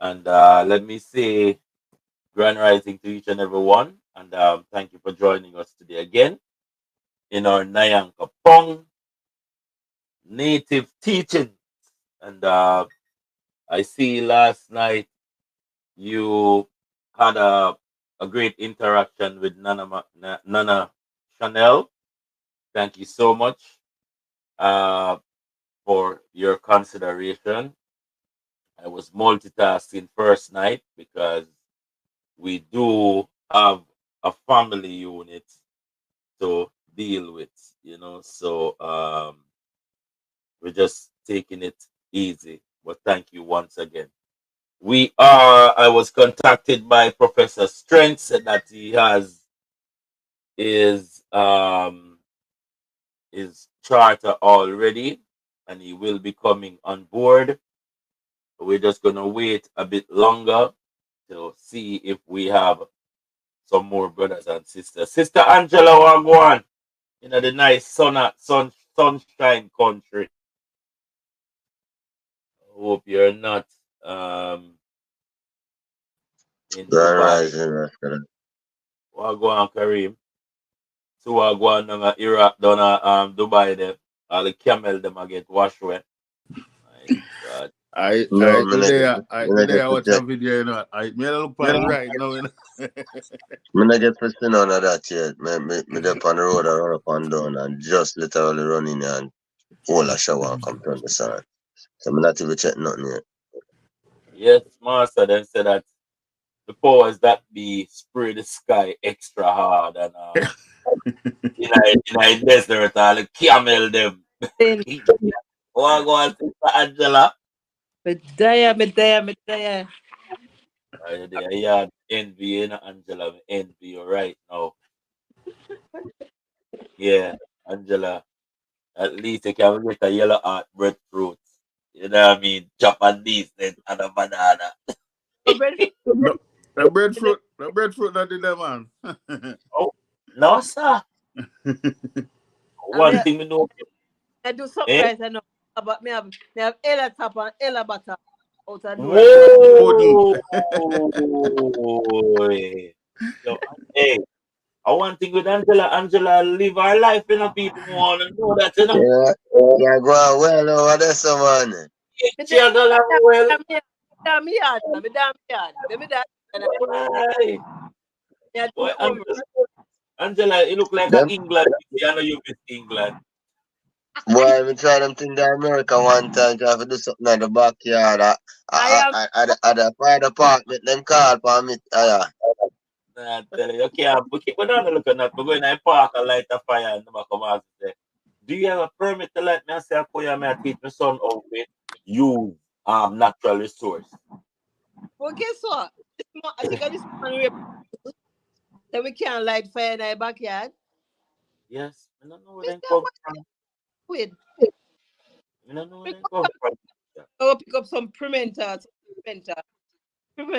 And let me say grand rising to each and every one. And thank you for joining us today again in our Nyan-Ko-Pong native teaching. And I see last night you had a great interaction with Nana Chanel. Thank you so much uh, for your consideration. I was multitasking first night because we do have a family unit to deal with, So we're just taking it easy. But thank you once again. I was contacted by Professor Strength, said that he has his his charter already and he will be coming on board. We're just gonna wait a bit longer to see if we have some more brothers and sisters. Sister Angela Wagwan, the nice sunshine country. Hope you're not um in Grand Dubai. Rising, Rasta. Wagwan Kareem. So Wagwan nga Iraq down Dubai there. All the camel them a get washed away. My God. No, me not get, me not Today get I to watch a check. video, I made a look on right now, Me not get to see none of that yet. Me dey on the road and run up and down and just literally run in here and hold a shower and come turn the sun. So me not even check nothing yet. Yes, Master then said that the powers that be spray the sky extra hard and in a desert all the camel them. Then, Wagwan Sister Angela. Medaya, Medaya, Medaya. Yeah, envy, Angela, me envy you right now. Yeah, Angela. At least you can get a yellow heart breadfruit. You know what I mean? Japanese then and a banana. no, the breadfruit that did that, man. Oh, no, sir. I One mean, thing we know, I do something eh? right I know about me have Ella top and Ella butter out the door. Pudding. Whoa! Yo, hey, I one thing with Angela. Angela live her life, people want to know that. Yeah, yeah, go on well over there, someone. Me She a girl, well, damn yard, me damn yard. Me that and why? I do Boy, home. Angela, you look like a Them England. I know you miss England. boy, we try them thing in America one time, try to do something in the backyard. I am At the fire department, them call for me. Nah, I tell you, okay, we don't look at that. We go in a park and light a fire and never come out and say, do you have a permit to light me? I say, I call you, I teach my son how to use natural resource. well guess what? I think this man that we can't light fire in our backyard. Yes, I don't know where they Mister, come what from. with? I don't know where Pick they up come from. pick up some pimenta. Pimenta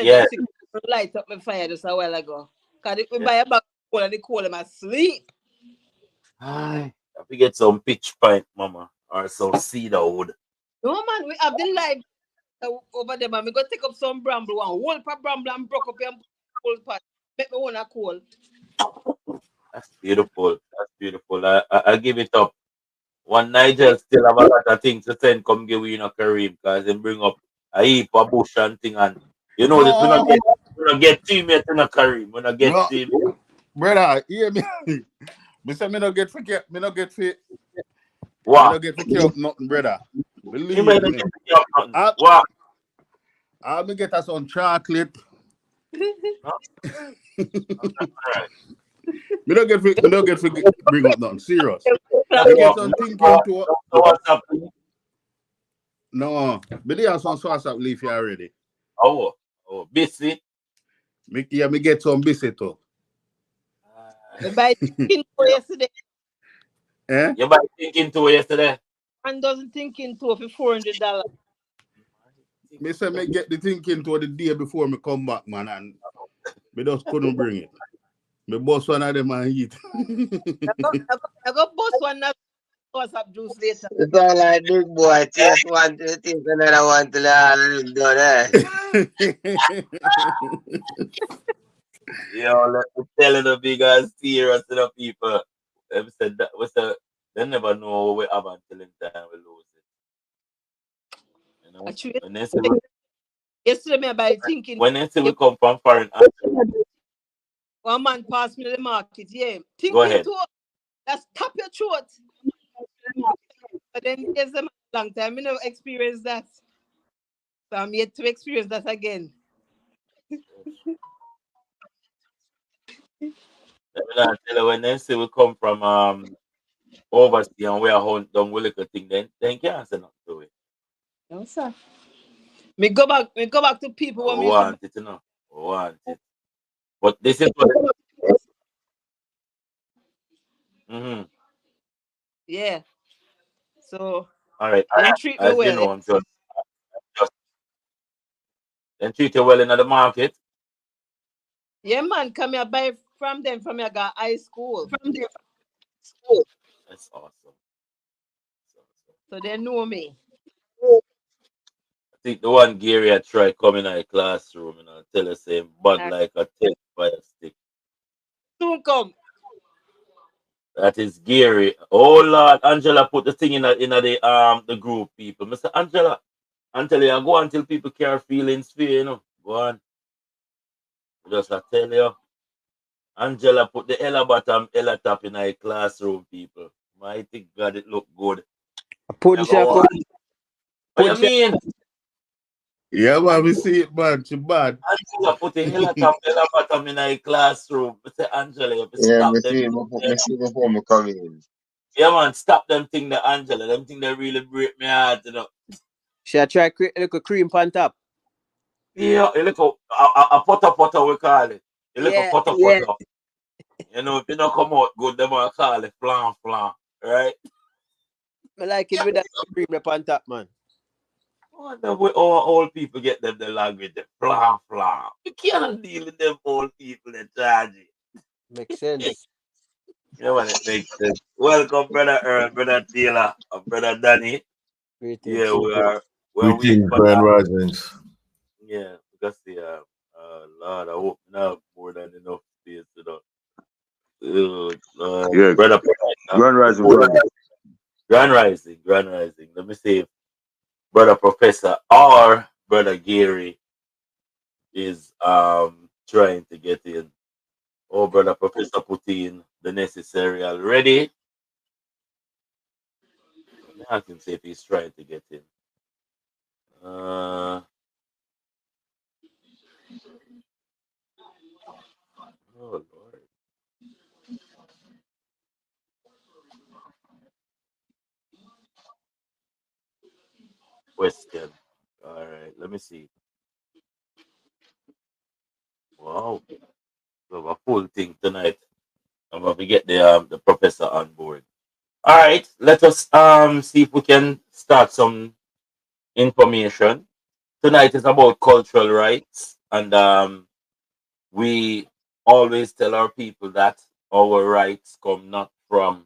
Yes, stick light up my fire just a while ago. Cause we yes. buy a bag of coal and the coal them asleep. Aye. If we get some pitch pint, mama, or some cedar wood. No man, we have the light over there, man. We go take up some bramble, one whole pot bramble and broke up and whole pot. Make me want a coal. That's beautiful. That's beautiful. I give it up. One Nigel still have a lot of things to send come give we in a Kareem because they bring up a heap of bush and thing and you know this No, we not get teammates in a Kareem. We not get no, teammates. brother, hear me. Me say me no get for me no get for me What? no get for care of nothing, brother. You might Believe not me. get to get nothing. I What? I me get us some chocolate. No? Alright. Me no get for bring up nothing serious. Just Me go get up. some thinking to So what's up? no. Me dey have some sauce up leaf here already. Oh, oh, busy. Me get some biscuit too. We buy thinking for yesterday Eh? You might thinking to yesterday. and doesn't thinking to for $400. Me say me get the thinking to the day before me come back, man, and me just couldn't bring it. Me boss one of them and eat. I got boss one now. What's up, juice later? It's all like big boy. Taste one, taste another one till all done, eh? Yo, let me tell the big and serious to the people. Them said that was the they never know what we have until in time we lose it. You know? Actually, When they say yesterday me by thinking when they say we come from foreign one man passed me the market, yeah. go Thinking ahead. to that's tap your throat. But then there's a long time. I never experienced that. So I'm yet to experience that again. Let me not tell you when they say we come from overseas and we are hunt down we little thing, then can't say nothing to it. No, sir. Me go back to people when We we used to want it, you know. We want it. But this is what mm-hmm. yeah. So All right. them treat me As you well. know, I'm just then treat you well in the market. Yeah, man, come here buy from them from your guy high school. That's awesome. So they know me. I think the one Gary had tried coming in the classroom, tell us saying bud I like a 10 fire stick. soon come. That is Gary. Oh Lord, Angela put the thing in the group people. Mr. Angela, until you go until people care feelings for you, Go on. Just I tell you. Angela put the Ella bottom, Ella top in the classroom, people. Mighty God, it look good. You Punch go up, on. What you punch up. mean? Yeah, man, we see it, man. She bad. Angela put the Ella top, Ella bottom in the classroom. I say, Angela, you have to Yeah, stop them. me see before me come in. Yeah, man, stop them thing, the Angela. Them thing they really break my heart. She a try create a little cream pan top. Yeah, a little a potter we call it. A little Yeah, potter. If you don't come out good, them will call it flan flan. Right? I like it with that cream up on top, man. Wonder where all old people get them the language, the flan flan. You cannot deal with them old people that charge you. Makes sense. You know what it makes sense. Welcome, brother Earl, brother Taylor, and brother Danny. Yeah, Greetings. we're waiting Greetings, for Grand that. Risings. Yeah, because Lord, I hope now more than enough space. Yeah, Brother Professor, Grand Rising, before brother. Grand Rising. Let me see if Brother Professor or Brother Gary is trying to get in. Oh, Brother Professor put in the necessary already. I can see if he's trying to get in. Uh, oh Lord, question. All right, let me see. Wow, we have a full thing tonight. I'm going to get the professor on board. All right, let us see if we can start some information. Tonight is about cultural rights, and we always tell our people that our rights come not from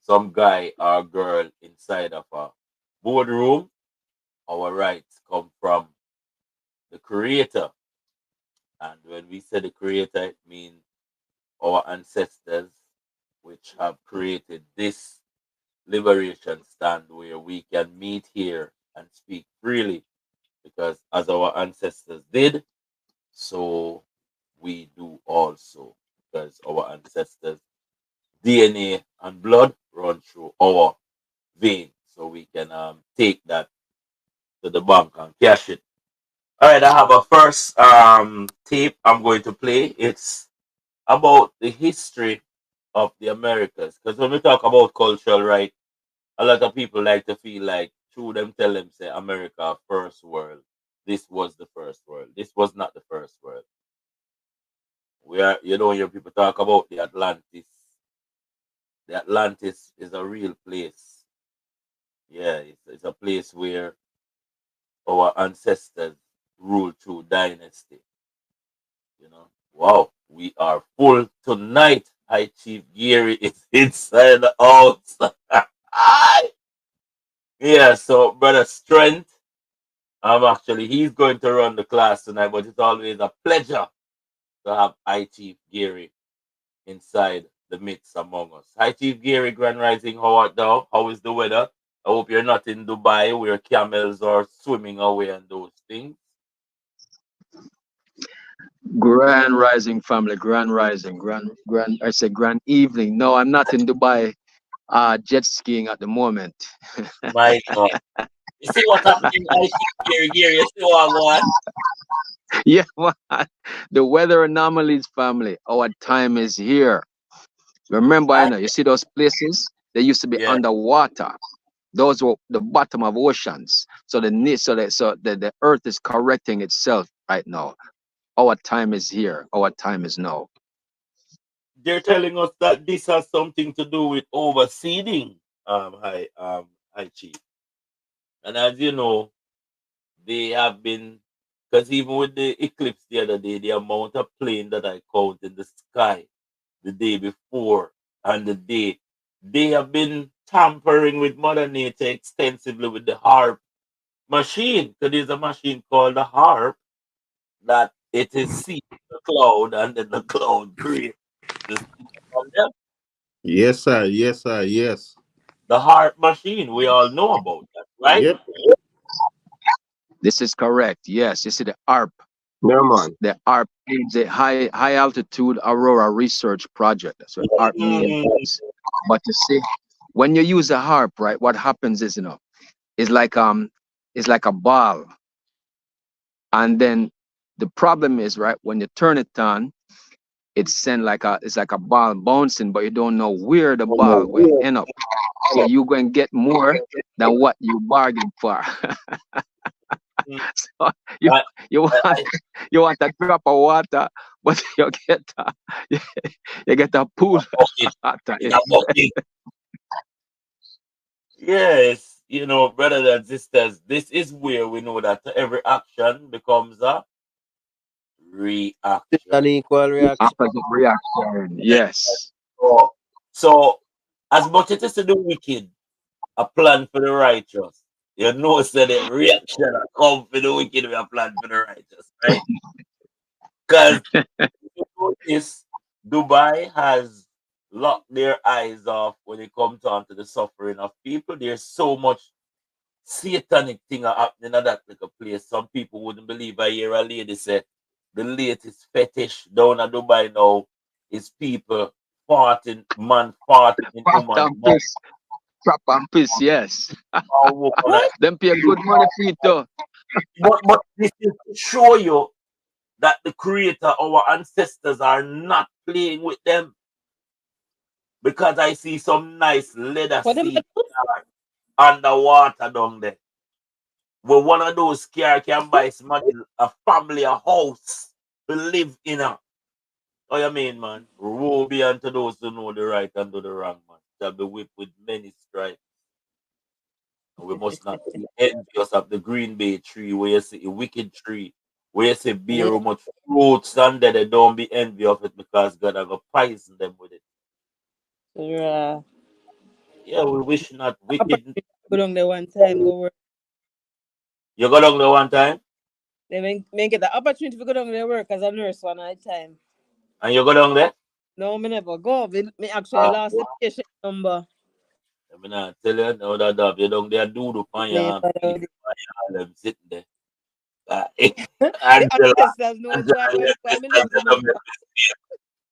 some guy or girl inside of a boardroom. Our rights come from the creator. And when we say the creator, it means our ancestors, which have created this liberation stand where we can meet here and speak freely. Because as our ancestors did, so we do also. Because our ancestors' DNA and blood run through our vein. So we can take that to the bank and cash it. All right, I have a first tape I'm going to play. It's about the history of the Americas. Because when we talk about cultural right, a lot of people like to feel like through them tell them say America first world. This was the first world. This was not the first world. We are when your people talk about the Atlantis. The Atlantis is a real place. Yeah, it's a place where our ancestors ruled through dynasty. Wow, we are full tonight. High Chief Gary is inside the house. I yeah. So brother Strength, he's going to run the class tonight, but it's always a pleasure to have I Chief Gary inside the midst among us. Hi Chief Gary, Grand Rising. How art thou? How is the weather? I hope you're not in Dubai where camels are swimming away and those things. Grand rising family, grand rising, I say grand evening. No, I'm not in Dubai jet skiing at the moment. My God. You see what happened in I Chief Gary, Gary? You see what I'm going? Yeah, man. The weather anomalies family. Our time is here. Remember, I I, know you see those places, they used to be yeah. underwater. Those were the bottom of oceans. So the earth is correcting itself right now. Our time is here. Our time is now. They're telling us that this has something to do with overseeding, high chief. And as you know, they have been because even with the eclipse the other day, the amount of plane that I count in the sky the day before and the day, they have been tampering with Mother Nature extensively with the HARP machine. So there's a machine called the HARP that it is seen in the cloud and then the cloud creates the from them. Yes, sir. Yes, sir. Yes. The HARP machine, we all know about that, right? Yep. This is correct. Yes, you see the ARP. Yeah, man. The ARP is a high altitude aurora research project. That's what ARP Mm, means. But you see, when you use a harp, right, what happens is, it's it's like a ball. And then the problem is, right, when you turn it on, it's like a ball bouncing, but you don't know where the ball going to end up. So you going to get more than what you bargained for. mm. So you I, you want I, you want a drop of water, but you, you get a pool a of bucket water. in a bucket. Yes, brothers and sisters, this is where we know that every action becomes a It's an reaction. equal reaction. Opposite reaction. Yes. So, so as much as it's the wicked, a plan for the righteous. You know, so the reaction that come for the wicked, we a plan for the righteous, right? Because you notice Dubai has locked their eyes off when it comes down to the suffering of people. There's so much satanic thing are happening at that little place. Some people wouldn't believe. I hear a lady say the latest fetish down at Dubai now is people farting, man farting in Prop woman and mouth. piss. Prop and piss, yes. Like, Them pay good money for it too. but this is to show you that the creator, our ancestors, are not playing with them because I see some nice leather What am I seat underwater down there. Where one of those car can buy somebody a family a house to live in a. Oh, you mean, man? Woe be unto those who know the right and do the wrong, man. Shall be whipped with many stripes. And we must not be envious of the green bay tree where you see a wicked tree, where you see beer Yeah. how much fruits and they don't be envy of it because God have a poison them with it. Yeah. Yeah, we wish not wicked. Opportunity to go down there one time, go work. You go down there one time They may get the opportunity to go down there work as a nurse one at a time. and you go down there. No, me never go. Me actually Ah, lost the patient number. I mean, I tell you now that you down there do the pan and Never pee know. and them sitting there. Uh, The Angela, ancestors know Angela, why yes, why me lose the they don't number. make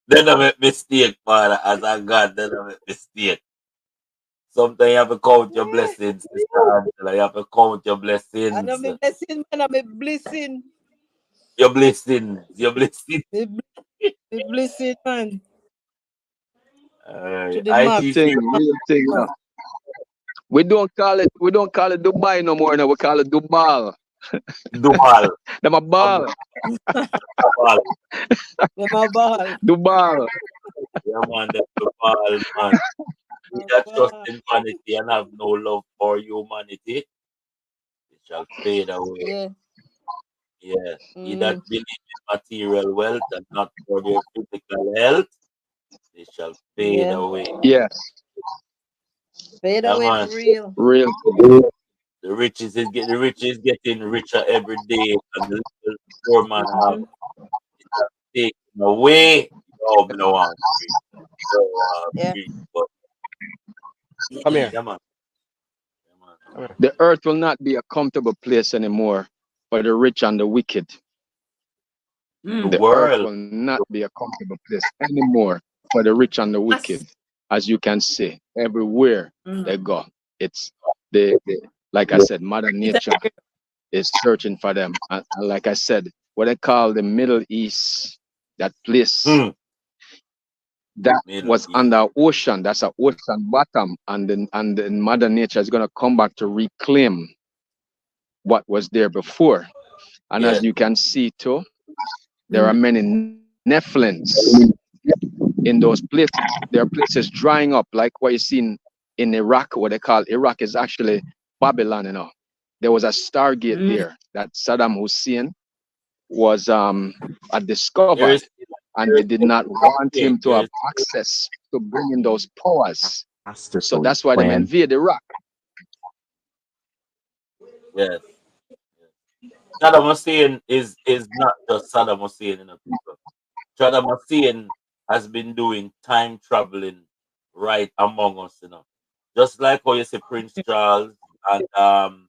they don't make mistake, Father. As a God, they don't make mistake. Sometimes you have to count your Yeah. blessings, Sister Angela. You have to count your And I'm blessings. a blessing, man. I'm a blessing. Your blessings. Your blessings. Me blessing, man. To the I max. teach you Real thing, We don't call it Dubai no more now. We call it Dubal. Duval. Them a ball. Duval. Them a ball. Dubal. Yeah, man, the Duval, man. He A that trust ball. in vanity and have no love for humanity, it shall fade away. Yeah. Yeah. He that Mm. believe in material wealth and not for their physical health, they shall fade Yeah. away. Yes. Fade Yeah, away man. for real. Real. The rich is getting richer every day, and the little poor man have Mhm. taken away. Oh, me no want free. No Yeah. free. But Come here. yeah, man. Yeah, man. Come here. The earth will not be a comfortable place anymore for the rich and the wicked. The The earth world. will not be a comfortable place anymore for the rich and the wicked. Yes. As you can see, everywhere they Mm. go, it's the like I said, Mother It's a Nature is searching for them. And like I said, what they call the Middle East, that place Hmm. that Middle was East. under ocean, that's an ocean bottom, and then Mother Nature is gonna come back to reclaim what was there before. And Yeah. as you can see too, there are Mhm. many Nephilims in those places. There are places drying up, like what you see in Iraq, what they call Iraq is actually Babylon, you know. There was a Stargate Mm. there that Saddam Hussein was There discovered, is and there they is did not want okay, him to there have is access to bringing those powers. So Masterfully that's why they planned. invade Iraq. yes. Saddam Hussein is not just Saddam Hussein in a people. Saddam Hussein has been doing time traveling right among us, you know. Just like how you see Prince Charles and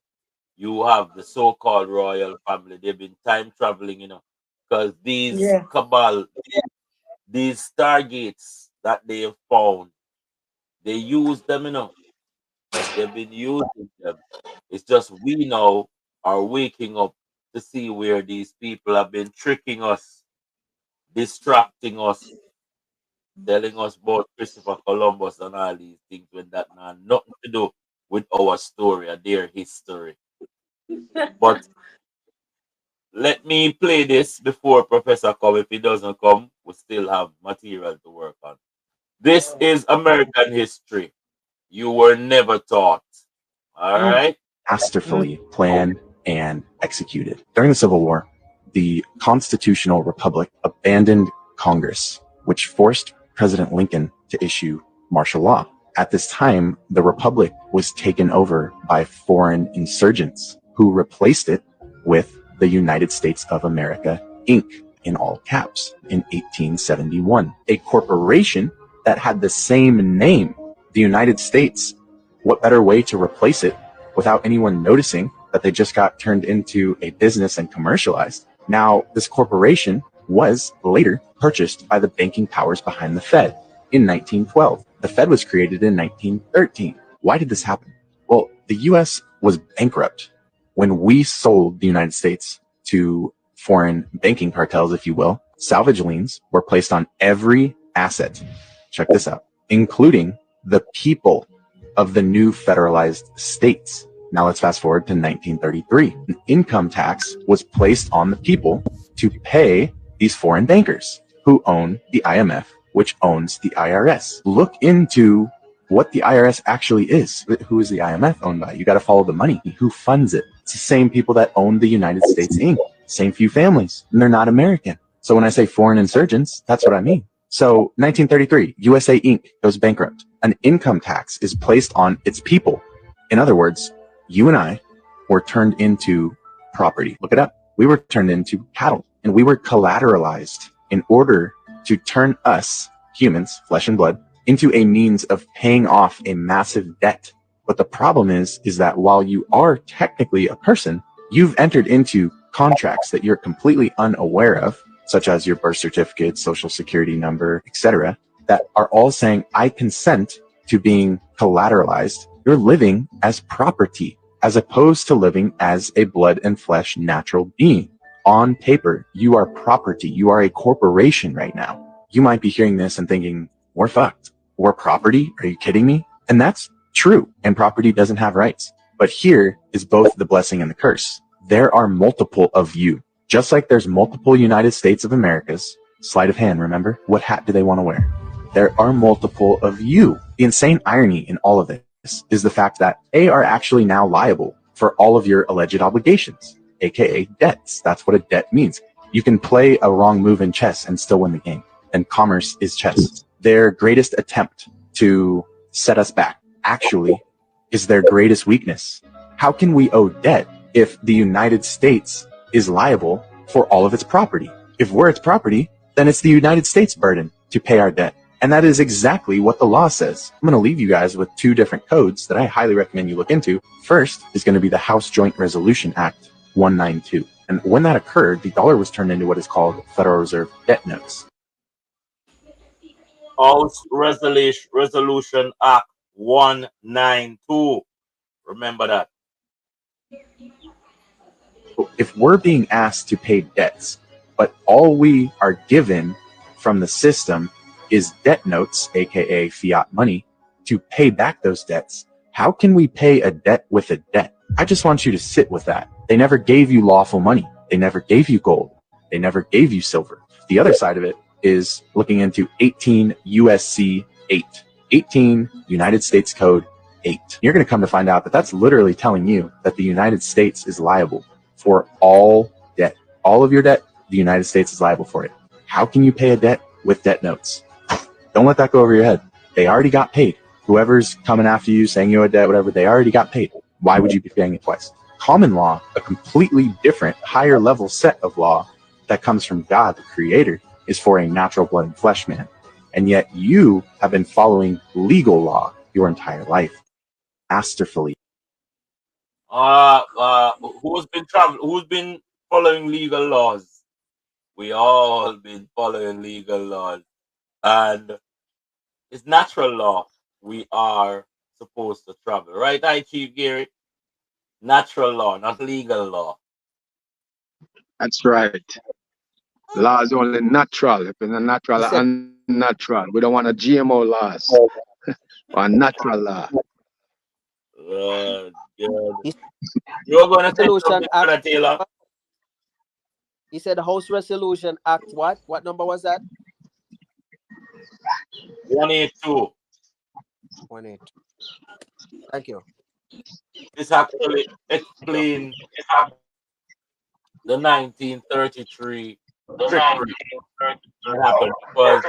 you have the so-called royal family, they've been time traveling, you know, because these Yeah. cabal, these stargates that they have found, they use them, you know. They've been using them. It's just we now are waking up to see where these people have been tricking us, distracting us, telling us about Christopher Columbus and all these things when that had nothing to do with our story or their history. But let me play this before Professor come. If he doesn't come, we still have material to work on. This is American history. You were never taught. All Mm. right? Mm. Masterfully planned and executed. During the Civil War, the Constitutional Republic abandoned Congress, which forced President Lincoln to issue martial law. At this time, the Republic was taken over by foreign insurgents who replaced it with the United States of America, Inc., in all caps, in 1871. A corporation that had the same name, the United States. What better way to replace it without anyone noticing that they just got turned into a business and commercialized? Now, this corporation was later purchased by the banking powers behind the Fed in 1912. The Fed was created in 1913. Why did this happen? Well, the US was bankrupt when we sold the United States to foreign banking cartels, if you will. Salvage liens were placed on every asset. Check this out, including the people of the new federalized states. Now let's fast forward to 1933. An income tax was placed on the people to pay these foreign bankers who own the IMF, which owns the IRS. Look into what the IRS actually is. Who is the IMF owned by? You got to follow the money. Who funds it? It's the same people that own the United States Inc. Same few families, and they're not American. So when I say foreign insurgents, that's what I mean. So 1933, USA Inc. goes bankrupt. An income tax is placed on its people. In other words, you and I were turned into property. Look it up. We were turned into cattle, and we were collateralized in order to turn us, humans, flesh and blood, into a means of paying off a massive debt. But the problem is that while you are technically a person, you've entered into contracts that you're completely unaware of, such as your birth certificate, social security number, etc., that are all saying, I consent to being collateralized. You're living as property, as opposed to living as a blood and flesh natural being. On paper, you are property. You are a corporation right now. You might be hearing this and thinking, we're fucked. We're property? Are you kidding me? And that's true. And property doesn't have rights. But here is both the blessing and the curse. There are multiple of you. Just like there's multiple United States of Americas. Sleight of hand, remember? What hat do they want to wear? There are multiple of you. The insane irony in all of this is the fact that they are actually now liable for all of your alleged obligations, aka debts. That's what a debt means. You can play a wrong move in chess and still win the game. And commerce is chess. Their greatest attempt to set us back actually is their greatest weakness. How can we owe debt if the United States is liable for all of its property? If we're its property, then it's the United States' burden to pay our debt. And that is exactly what the law says. I'm going to leave you guys with two different codes that I highly recommend you look into. First is going to be the House Joint Resolution Act 192. And when that occurred, the dollar was turned into what is called Federal Reserve debt notes. House Resolution Act 192. Remember that. If we're being asked to pay debts, but all we are given from the system is debt notes, aka fiat money, to pay back those debts, how can we pay a debt with a debt? I just want you to sit with that. They never gave you lawful money. They never gave you gold. They never gave you silver. The other side of it is looking into 18 USC 8, 18 United States Code 8. You're going to come to find out that that's literally telling you that the United States is liable for all debt. All of your debt, the United States is liable for it. How can you pay a debt with debt notes? Don't let that go over your head. They already got paid. Whoever's coming after you, saying you owe a debt, whatever, they already got paid. Why would you be paying it twice? Common law, a completely different, higher level set of law that comes from God, the Creator, is for a natural blood and flesh man. And yet you have been following legal law your entire life, masterfully. Who's been following legal laws? We all been following legal laws. And it's natural law. We are supposed to travel. Right, I Chief Gary? Natural law, not legal law. That's right. Law is only natural. If it's not natural He or said, unnatural, we don't want a GMO laws or natural law. God. he You're going to say Resolution something, Act. Brother Taylor? He said House Resolution Act what? What number was that? 182. 18. Thank you. This actually explains the 1933 trickery that happened because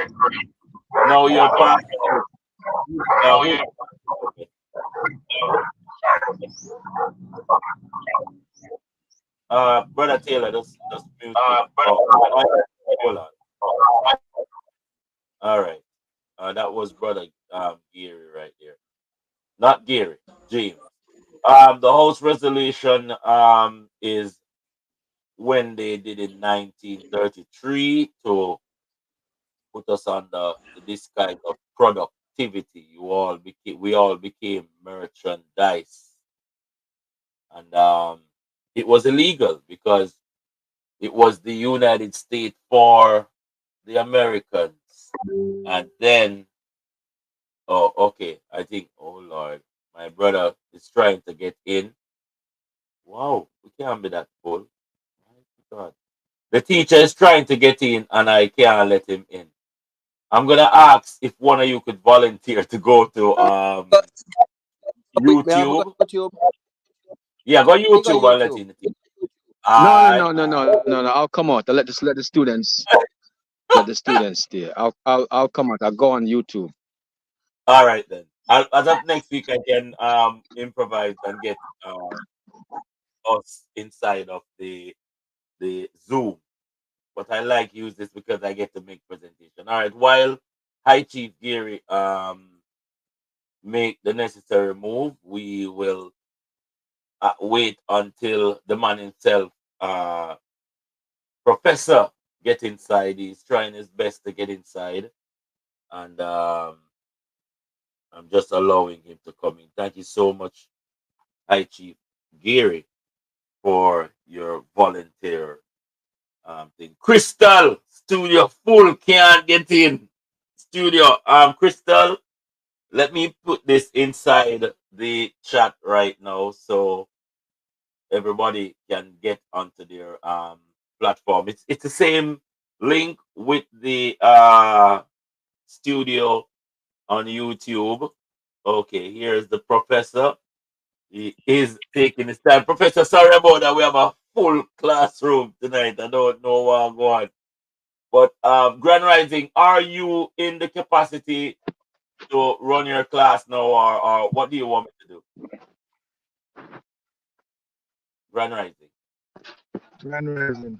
now you're part of Brother Taylor, just mute it. Hold on. All right. That was Brother Gary right there. Not Gary, James. The House resolution is when they did in 1933 to put us under this kind of productivity. We all became merchandise, and it was illegal because it was the United States for the Americans, and then oh, okay, I think oh Lord, my brother is trying to get in. Wow, we can't be that full. My God. The teacher is trying to get in and I can't let him in. I'm gonna ask if one of you could volunteer to go to We have YouTube. got YouTube. Yeah, go We got YouTube and let YouTube. in the teacher. No. I'll come out. I'll let the students there. I'll come out. I'll go on YouTube. All right then. As of next week, I can improvise and get us inside of the Zoom. But I like use this because I get to make presentation. All right. While High Chief Gary make the necessary move, we will wait until the man himself, Professor, get inside. He's trying his best to get inside, and I'm just allowing him to come in. Thank you so much, High Chief Gary, for your volunteer thing. Crystal studio full, can't get in studio. Crystal, let me put this inside the chat right now so everybody can get onto their platform. It's the same link with the studio on YouTube. Okay, here's the professor. He is taking his time. Professor, sorry about that. We have a full classroom tonight. I don't know what I'm going. But Grand Rising, are you in the capacity to run your class now, or what do you want me to do? Grand Rising. Grand Rising.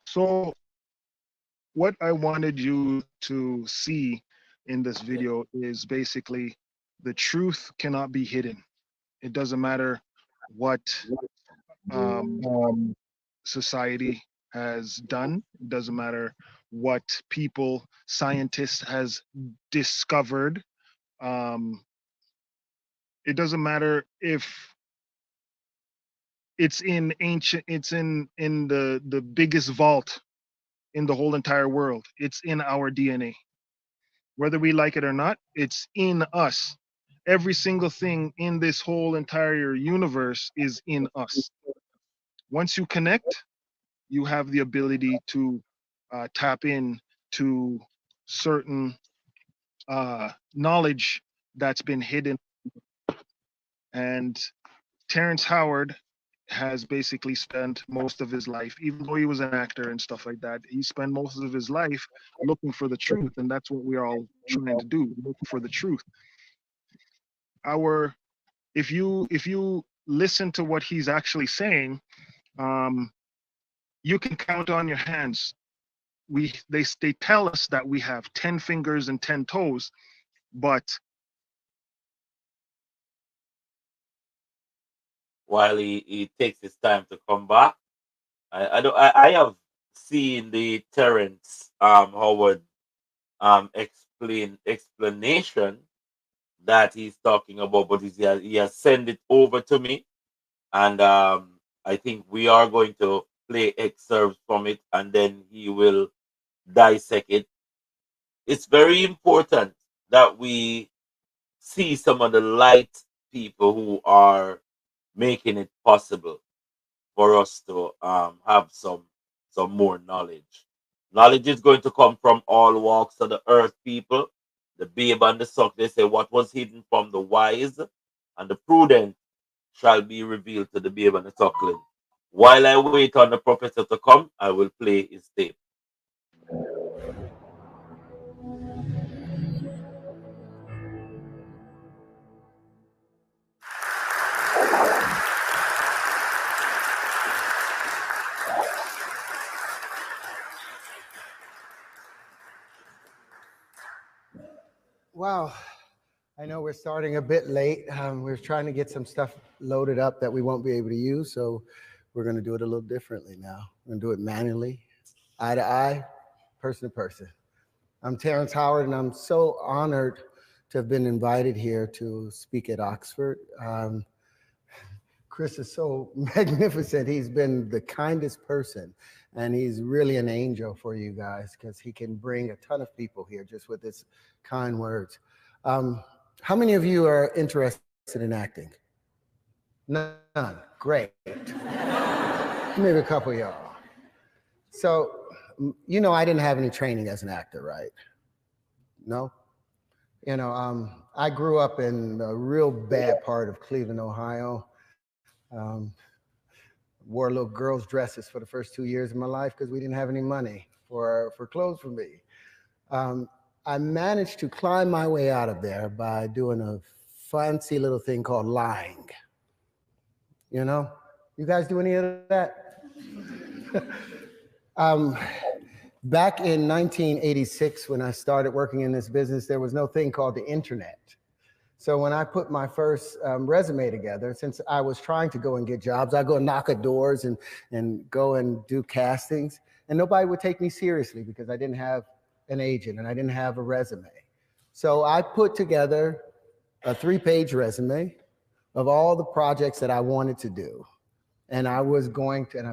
So what I wanted you to see in this Yeah. video is basically the truth cannot be hidden. It doesn't matter what um, society has done. It doesn't matter what people, scientists has discovered. Um, it doesn't matter if it's in ancient, it's in the biggest vault in the whole entire world. It's in our DNA. Whether we like it or not, it's in us. Every single thing in this whole entire universe is in us. Once you connect, you have the ability to tap in to certain knowledge that's been hidden. And Terrence Howard has basically spent most of his life, even though he was an actor and stuff like that, he spent most of his life looking for the truth, and that's what we're all trying to do, look for the truth. Our if you listen to what he's actually saying, um, you can count on your hands. They tell us that we have 10 fingers and 10 toes, but While he takes his time to come back, I have seen the Terrence Howard explanation that he's talking about, but he has sent it over to me, and I think we are going to play excerpts from it, and then he will dissect it. It's very important that we see some of the light people who are making it possible for us to have some more knowledge. Knowledge is going to come from all walks of the earth, people. The babe and the suck, they say, what was hidden from the wise and the prudent shall be revealed to the babe and the suckling. While I wait on the professor to come, I will play his tape. Wow. I know we're starting a bit late. We're trying to get some stuff loaded up that we won't be able to use, so we're going to do it a little differently now. We're going to do it manually, eye to eye, person to person. I'm Terrence Howard, and I'm so honored to have been invited here to speak at Oxford. Chris is so magnificent. He's been the kindest person, and he's really an angel for you guys because he can bring a ton of people here just with his kind words. How many of you are interested in acting? None. Great. Maybe a couple of y'all. So, you know, I didn't have any training as an actor, right? No? You know, I grew up in a real bad part of Cleveland, Ohio. Wore little girls' dresses for the first 2 years of my life because we didn't have any money for clothes for me. I managed to climb my way out of there by doing a fancy little thing called lying. You know, you guys do any of that? Back in 1986, when I started working in this business, there was no thing called the internet. So when I put my first resume together, since I was trying to go and get jobs, I'd go knock at doors and go and do castings, and nobody would take me seriously because I didn't have an agent and I didn't have a resume. So I put together a 3-page resume of all the projects that I wanted to do. And I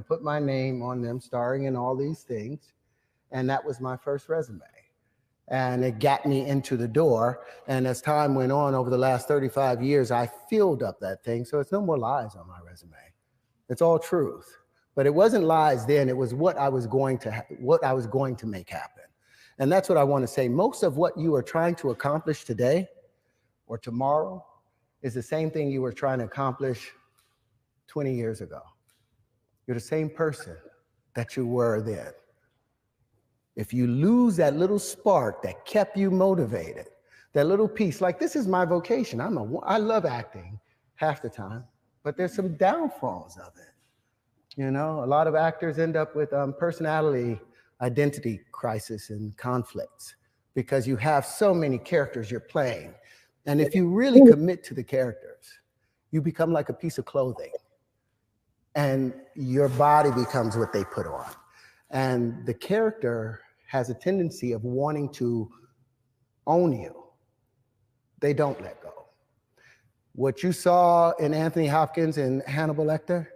put my name on them, starring in all these things. And that was my first resume. And it got me into the door. And as time went on over the last 35 years, I filled up that thing. So it's no more lies on my resume. It's all truth. But it wasn't lies then. It was what I was going to make happen. And that's what I want to say. Most of what you are trying to accomplish today or tomorrow is the same thing you were trying to accomplish 20 years ago. You're the same person that you were then. If you lose that little spark that kept you motivated, that little piece, like this is my vocation. I love acting half the time, but there's some downfalls of it. You know, a lot of actors end up with personality identity crisis and conflicts because you have so many characters you're playing. And if you really commit to the characters, you become like a piece of clothing. And your body becomes what they put on. And the character has a tendency of wanting to own you. They don't let go. What you saw in Anthony Hopkins and Hannibal Lecter,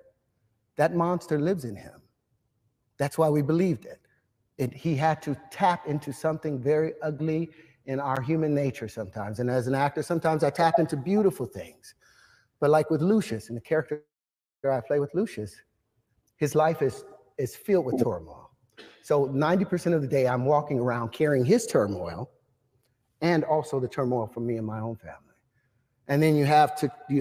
that monster lives in him. That's why we believed it. He had to tap into something very ugly in our human nature sometimes. And as an actor, sometimes I tap into beautiful things. But like with Lucius, and the character I play with Lucius, his life is filled with turmoil. So 90% of the day, I'm walking around carrying his turmoil and also the turmoil from me and my own family. And then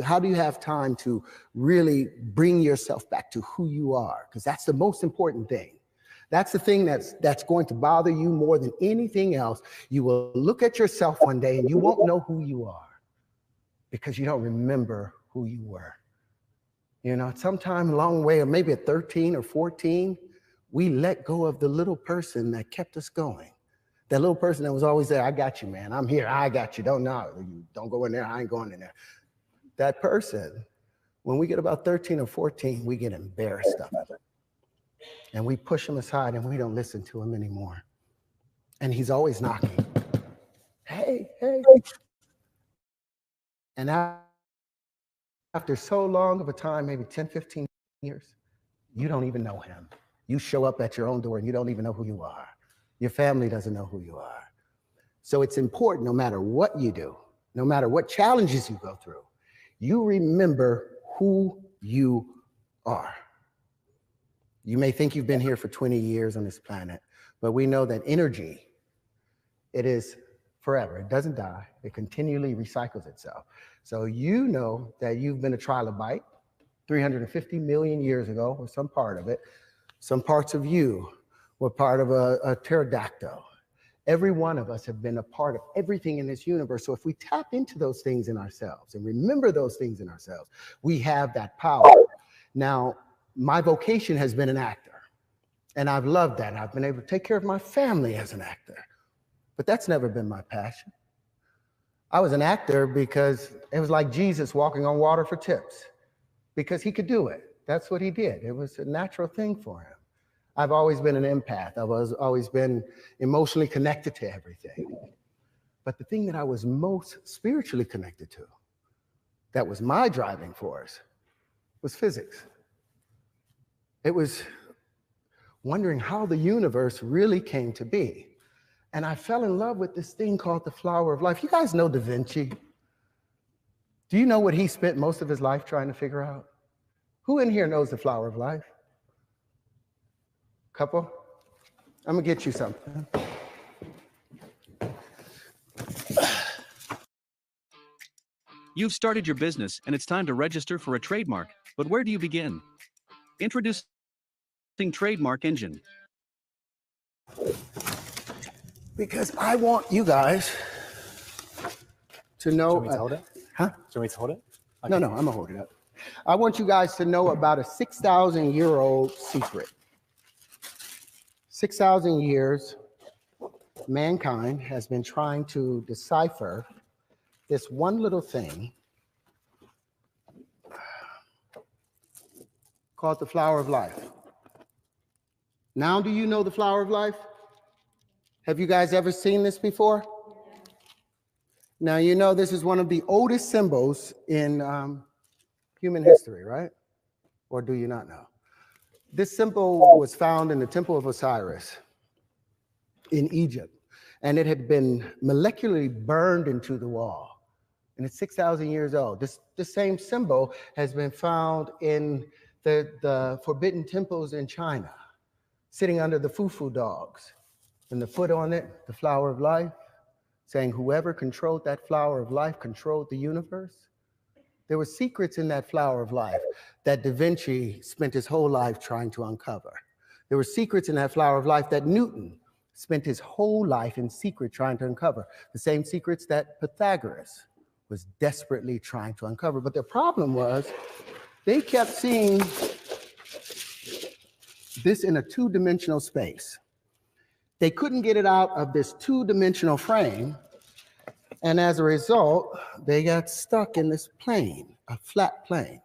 how do you have time to really bring yourself back to who you are? Because that's the most important thing. That's the thing that's going to bother you more than anything else. You will look at yourself one day and you won't know who you are because you don't remember who you were. You know, sometime along the way, or maybe at 13 or 14, we let go of the little person that kept us going. That little person that was always there, I got you, man. I'm here, I got you. Don't go in there, I ain't going in there. That person, when we get about 13 or 14, we get embarrassed of it. And we push him aside and we don't listen to him anymore. And he's always knocking. Hey, hey. And after so long of a time, maybe 10, 15 years, you don't even know him. You show up at your own door and you don't even know who you are. Your family doesn't know who you are. So it's important, no matter what you do, no matter what challenges you go through, you remember who you are. You may think you've been here for 20 years on this planet, but we know that energy, it is forever. It doesn't die. It continually recycles itself. So you know that you've been a trilobite 350 million years ago, or some part of it. Some parts of you were part of a pterodactyl. Every one of us have been a part of everything in this universe. So if we tap into those things in ourselves and remember those things in ourselves, we have that power. Now, my vocation has been an actor, and I've loved that. I've been able to take care of my family as an actor, but that's never been my passion. I was an actor because it was like Jesus walking on water for tips, because he could do it. That's what he did. It was a natural thing for him. I've always been an empath. I've always been emotionally connected to everything. But the thing that I was most spiritually connected to, that was my driving force, was physics. It was wondering how the universe really came to be. And I fell in love with this thing called the flower of life. You guys know Da Vinci? Do you know what he spent most of his life trying to figure out? Who in here knows the flower of life? Couple? I'm gonna get you something. You've started your business and it's time to register for a trademark, but where do you begin? Introducing Trademark Engine. Because I want you guys to know. Should we hold it? Huh? Should we hold it? Okay. No, I'm gonna hold it up. I want you guys to know about a 6,000-year-old secret. 6,000 years, mankind has been trying to decipher this one little thing called the flower of life. Now, do you know the flower of life? Have you guys ever seen this before? Now, you know this is one of the oldest symbols in human history, right? Or do you not know? This symbol was found in the Temple of Osiris in Egypt, and it had been molecularly burned into the wall. And it's 6,000 years old. This same symbol has been found in the forbidden temples in China, sitting under the fufu dogs, and the foot on it, the flower of life, saying whoever controlled that flower of life controlled the universe. There were secrets in that flower of life that Da Vinci spent his whole life trying to uncover. There were secrets in that flower of life that Newton spent his whole life in secret trying to uncover the same secrets that Pythagoras was desperately trying to uncover. But the problem was they kept seeing this in a two-dimensional space. They couldn't get it out of this two-dimensional frame, and as a result, they got stuck in this plane, a flat plane.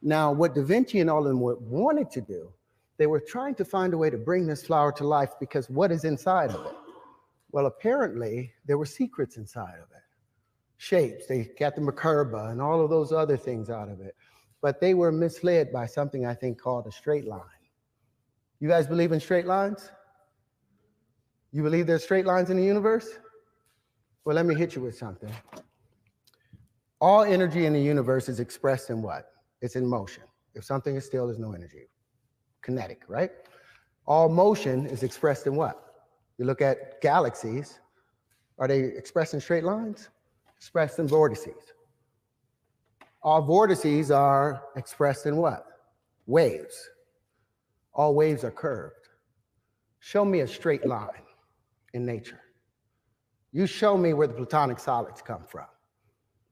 Now, what Da Vinci and all of them wanted to do, they were trying to find a way to bring this flower to life, because what is inside of it? Well, apparently, there were secrets inside of it. Shapes, they got the Merkaba and all of those other things out of it. But they were misled by something I think called a straight line. You guys believe in straight lines? You believe there's straight lines in the universe? Well, let me hit you with something. All energy in the universe is expressed in what? It's in motion. If something is still, there's no energy. Kinetic, right? All motion is expressed in what? You look at galaxies, are they expressed in straight lines? Expressed in vortices. All vortices are expressed in what? Waves. All waves are curved. Show me a straight line in nature. You show me where the platonic solids come from.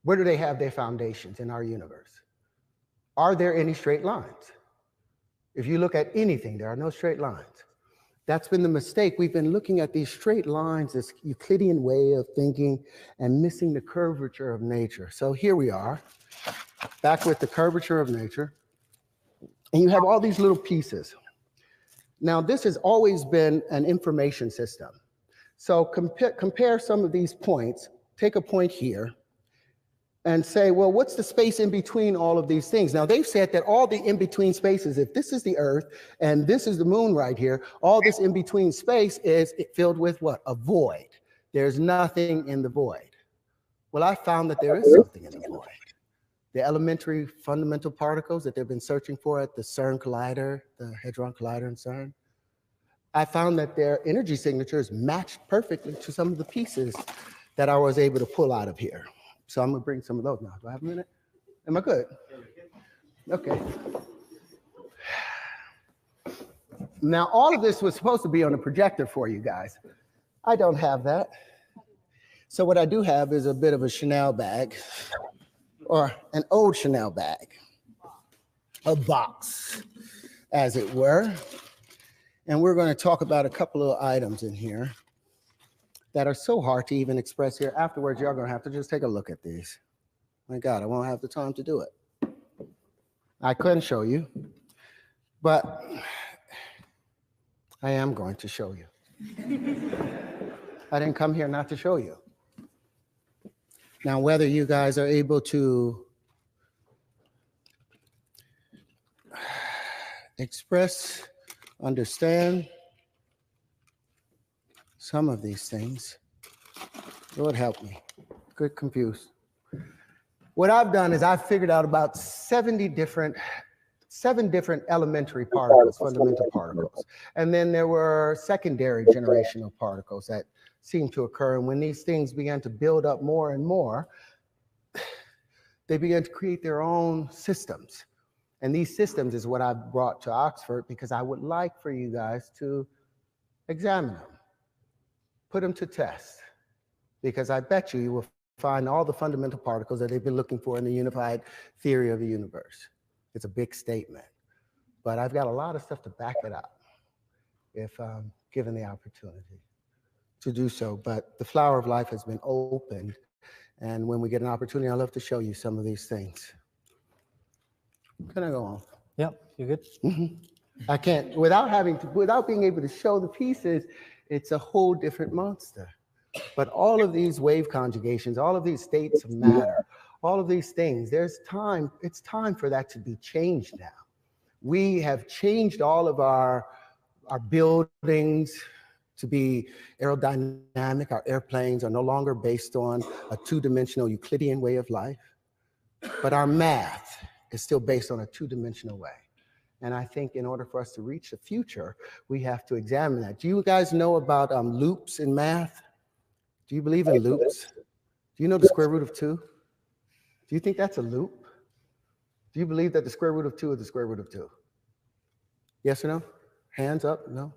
Where do they have their foundations in our universe? Are there any straight lines? If you look at anything, there are no straight lines. That's been the mistake. We've been looking at these straight lines, this Euclidean way of thinking, and missing the curvature of nature. So here we are, back with the curvature of nature. And you have all these little pieces. Now, this has always been an information system. So compare some of these points, take a point here, and say, well, what's the space in between all of these things? Now, they've said that all the in-between spaces, if this is the Earth and this is the moon right here, all this in-between space is filled with what? A void. There's nothing in the void. Well, I found that there is something in the void. The elementary fundamental particles that they've been searching for at the CERN collider, the Hadron Collider in CERN, I found that their energy signatures matched perfectly to some of the pieces that I was able to pull out of here. So I'm gonna bring some of those now. Do I have a minute? Am I good? Okay. Now, all of this was supposed to be on a projector for you guys. I don't have that. So what I do have is a bit of a Chanel bag, or an old Chanel bag, a box, as it were. And we're going to talk about a couple of items in here that are so hard to even express here. Afterwards, y'all going to have to just take a look at these. My God, I won't have the time to do it. I couldn't show you, but I am going to show you. I didn't come here not to show you. Now, whether you guys are able to express, understand some of these things, Lord help me, get confused. What I've done is I've figured out about 7 different elementary particles, fundamental particles. And then there were secondary generational particles that seem to occur. And when these things began to build up more and more, they began to create their own systems. And these systems is what I brought to Oxford, because I would like for you guys to examine them, put them to test, because I bet you will find all the fundamental particles that they've been looking for in the unified theory of the universe. It's a big statement, but I've got a lot of stuff to back it up if given the opportunity to do so. But the flower of life has been opened, and when we get an opportunity, I'd love to show you some of these things. Can I go on? Yep, you good? Mm-hmm. I can't, without being able to show the pieces, it's a whole different monster. But all of these wave conjugations, all of these states of matter, all of these things, there's time, it's time for that to be changed now. We have changed all of our buildings to be aerodynamic. Our airplanes are no longer based on a two-dimensional Euclidean way of life, but our math is still based on a two-dimensional way. And I think in order for us to reach the future, we have to examine that. Do you guys know about loops in math? Do you believe in loops? Do you know the square root of 2? Do you think that's a loop? Do you believe that the square root of 2 is the square root of 2? Yes or no? Hands up, no?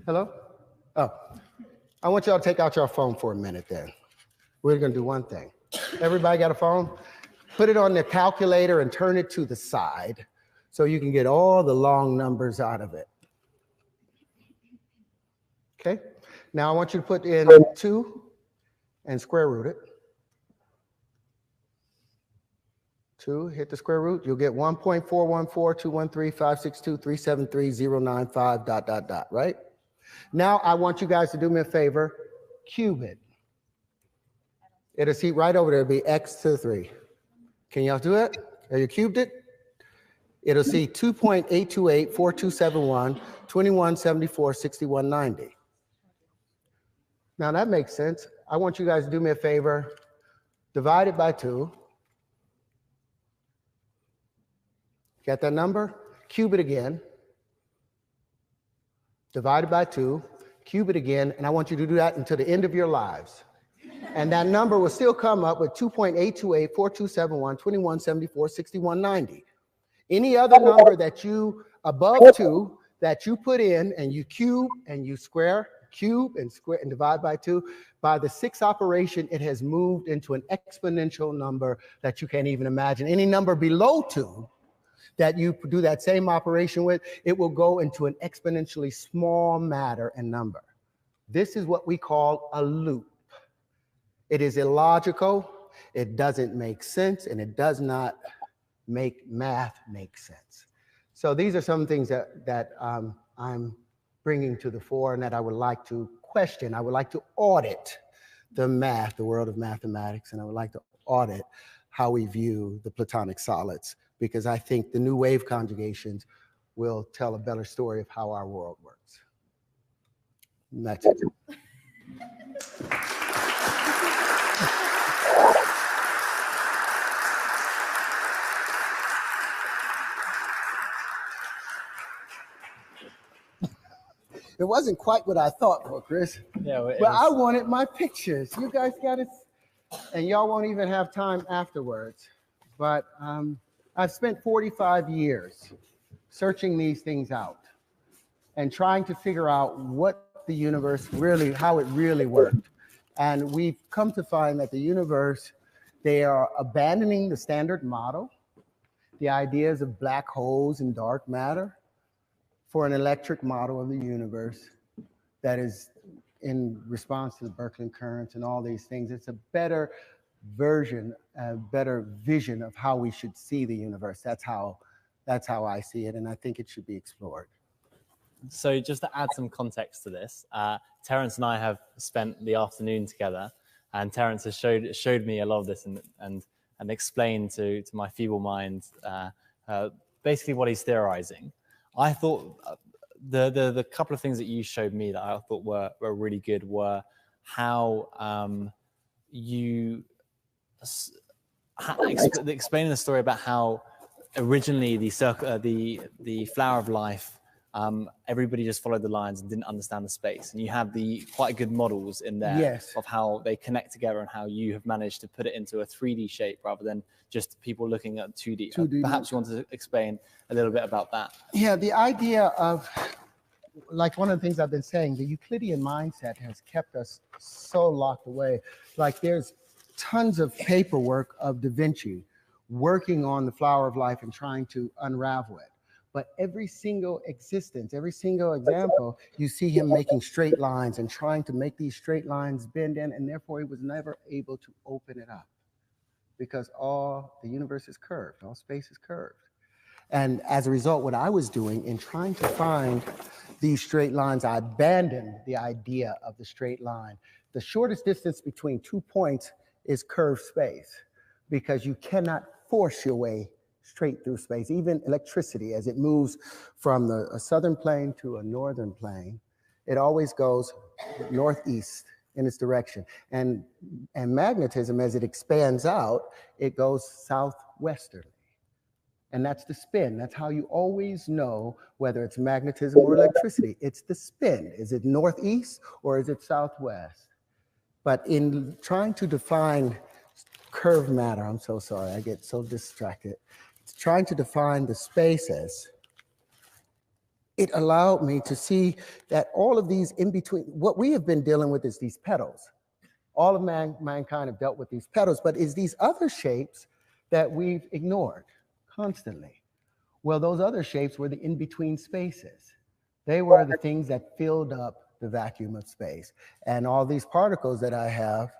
Hello? Oh, I want y'all to take out your phone for a minute then. We're gonna do one thing. Everybody got a phone? Put it on the calculator and turn it to the side so you can get all the long numbers out of it. Okay? Now I want you to put in 2 and square root it. 2, hit the square root, you'll get 1.414213562373095 ... Now I want you guys to do me a favor, cube it. It'll see right over there, it'll be x to the 3. Can y'all do it? Have you cubed it? It'll see 2.828427121746190. Now that makes sense. I want you guys to do me a favor, divide it by 2. Got that number? Cube it again. Divide it by 2, cube it again, and I want you to do that until the end of your lives. And that number will still come up with 2.828427121746190. Any other number that you, above 2, that you put in and you cube and you square, cube and square and divide by 2, by the 6th operation, it has moved into an exponential number that you can't even imagine. Any number below 2 that you do that same operation with, it will go into an exponentially small matter and number. This is what we call a loop. It is illogical, it doesn't make sense, and it does not make math make sense. So these are some things that I'm bringing to the fore and that I would like to question. I would like to audit the math, the world of mathematics, and I would like to audit how we view the Platonic solids, because I think the new wave conjugations will tell a better story of how our world works. And that's it. It wasn't quite what I thought for, Chris. Yeah, but I wanted my pictures. You guys got it, and y'all won't even have time afterwards. But I've spent 45 years searching these things out and trying to figure out what the universe really, how it really worked. And we've come to find that the universe, they are abandoning the standard model, the ideas of black holes and dark matter, for an electric model of the universe that is in response to the Birkeland currents and all these things. It's a better version, a better vision of how we should see the universe. That's how I see it, and I think it should be explored. So just to add some context to this, Terence and I have spent the afternoon together, and Terence has showed me a lot of this and explained to my feeble mind basically what he's theorizing. I thought the couple of things that you showed me that I thought were really good were how you explaining the story about how originally the flower of life, everybody just followed the lines and didn't understand the space, and you have the quite good models in there Yes. of how they connect together and how you have managed to put it into a 3D shape rather than just people looking at 2D. Perhaps you want to explain a little bit about that. Yeah, the idea of, like one of the things I've been saying, the Euclidean mindset has kept us so locked away. Like there's tons of paperwork of Da Vinci working on the flower of life and trying to unravel it. But every single existence, every single example, you see him making straight lines and trying to make these straight lines bend in, and therefore he was never able to open it up because all the universe is curved, all space is curved. And as a result, what I was doing in trying to find these straight lines, I abandoned the idea of the straight line. The shortest distance between 2 points is curved space because you cannot force your way straight through space. Even electricity, as it moves from a southern plane to a northern plane, it always goes northeast in its direction. And magnetism, as it expands out, it goes southwesterly. And that's the spin. That's how you always know whether it's magnetism or electricity. It's the spin. Is it northeast or is it southwest? But in trying to define curved matter, I'm so sorry, I get so distracted. It's trying to define the spaces. it allowed me to see that all of these in between, what we have been dealing with is these petals. All of mankind have dealt with these petals, but it's these other shapes that we've ignored constantly. Well, those other shapes were the in-between spaces. They were the things that filled up the vacuum of space. And all these particles that I have,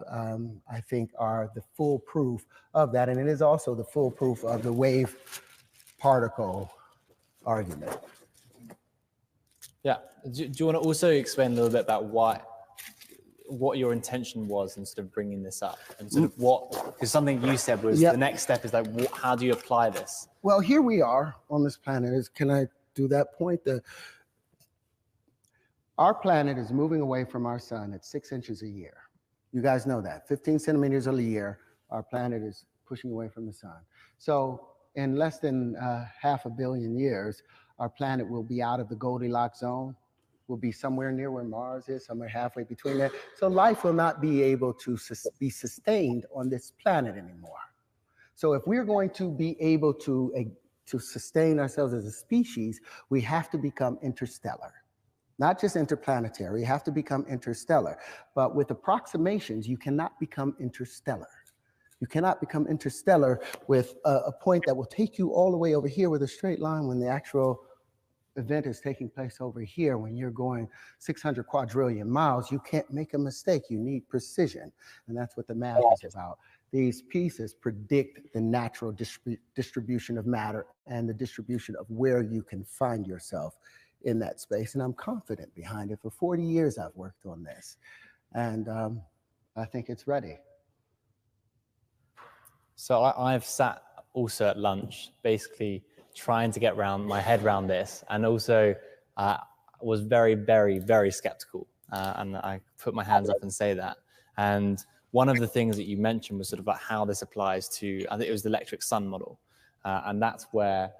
I think are the full proof of that. And it is also the full proof of the wave particle argument. Yeah. Do you want to also explain a little bit about what your intention was in sort of bringing this up, and sort of what, because something you said was the next step is like, how do you apply this? Well, here we are on this planet. Can I do that point? Our planet is moving away from our sun at 6 inches a year. You guys know that. 15 centimeters a year, our planet is pushing away from the sun. So in less than 500 million years, our planet will be out of the Goldilocks zone. Will be somewhere near where Mars is, somewhere halfway between there. So life will not be able to be sustained on this planet anymore. So if we're going to be able to sustain ourselves as a species, we have to become interstellar. Not just interplanetary, you have to become interstellar. But with approximations, you cannot become interstellar. You cannot become interstellar with a point that will take you all the way over here with a straight line when the actual event is taking place over here. When you're going 600 quadrillion miles, you can't make a mistake. You need precision. And that's what the math is about. These pieces predict the natural distribution of matter and the distribution of where you can find yourself in that space. And I'm confident behind it. For 40 years, I've worked on this. And I think it's ready. So I've sat also at lunch, basically trying to get my head around this, and also was very, very, very skeptical. And I put my hands up and say that. And one of the things that you mentioned was sort of about how this applies to, I think it was the electric sun model. And that's where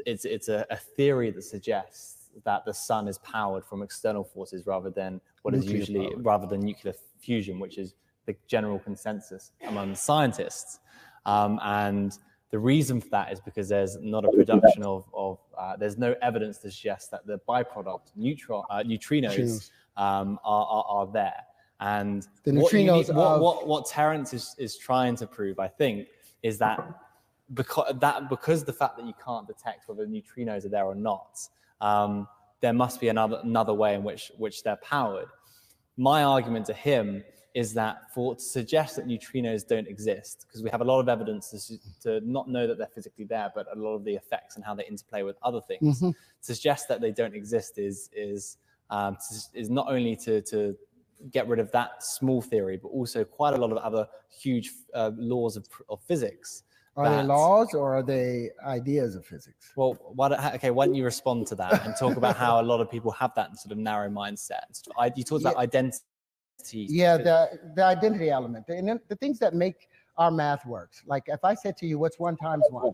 it's a theory that suggests that the sun is powered from external forces rather than rather than nuclear fusion, which is the general consensus among scientists. And the reason for that is because there's not a production there's no evidence to suggest that the byproduct neutrinos are there. And the neutrinos what Terence is trying to prove, I think, is that because the fact that you can't detect whether neutrinos are there or not, there must be another way in which they're powered. My argument to him is that to suggest that neutrinos don't exist, because we have a lot of evidence to not know that they're physically there, but a lot of the effects and how they interplay with other things, to suggest that they don't exist is not only to get rid of that small theory, but also quite a lot of other huge laws of physics. Are they laws or are they ideas of physics? Well, why don't you respond to that and talk about how a lot of people have that sort of narrow mindset? You talked about identity. Yeah, the identity element. And then the things that make our math works. Like if I said to you, what's 1 times 1?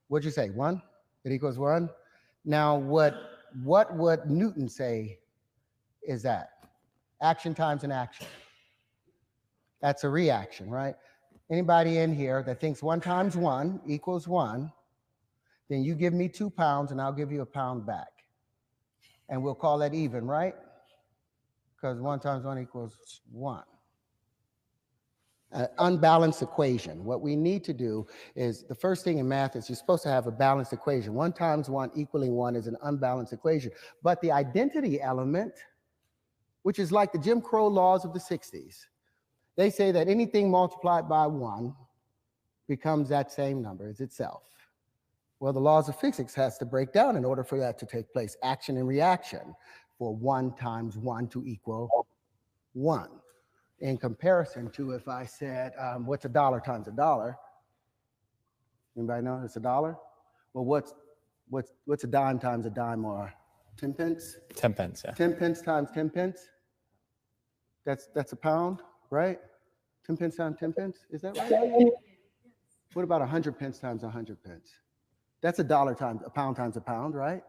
What'd you say? 1? It equals 1? Now, what would Newton say is that? Action times an action. That's a reaction, right? Anybody in here that thinks 1 times 1 equals 1, then you give me 2 pounds and I'll give you a pound back. And we'll call that even, right? Because 1 times 1 equals 1. An unbalanced equation. What we need to do is, the first thing in math is you're supposed to have a balanced equation. 1 times 1 equaling 1 is an unbalanced equation. But the identity element, which is like the Jim Crow laws of the 60s, they say that anything multiplied by 1 becomes that same number as itself. Well, the laws of physics has to break down in order for that to take place. Action and reaction for 1 times 1 to equal 1. In comparison to if I said, what's a dollar times a dollar? Anybody know it's a dollar? Well, what's a dime times a dime, or 10 pence? 10 pence, yeah. 10 pence times 10 pence? That's a pound, right? 10 pence times 10 pence, is that right? What about 100 pence times 100 pence? That's a dollar times a pound, right?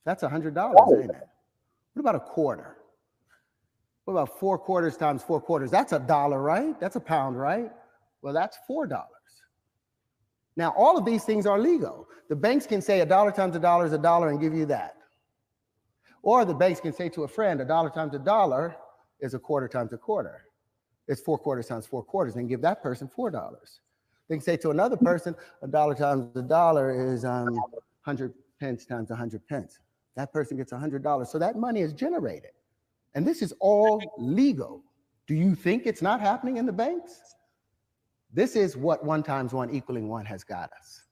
That's $100, ain't it? What about a quarter? What about 4 quarters times 4 quarters? That's $1, right? That's a pound, right? Well, that's $4. Now, all of these things are legal. The banks can say a dollar times a dollar is a dollar and give you that. Or the banks can say to a friend, a dollar times a dollar is a quarter times a quarter. It's 4 quarters times 4 quarters, and give that person $4. They can say to another person, a dollar times a dollar is 100 pence times 100 pence. That person gets $100. So that money is generated. And this is all legal. Do you think it's not happening in the banks? This is what 1 times 1 equaling 1 has got us.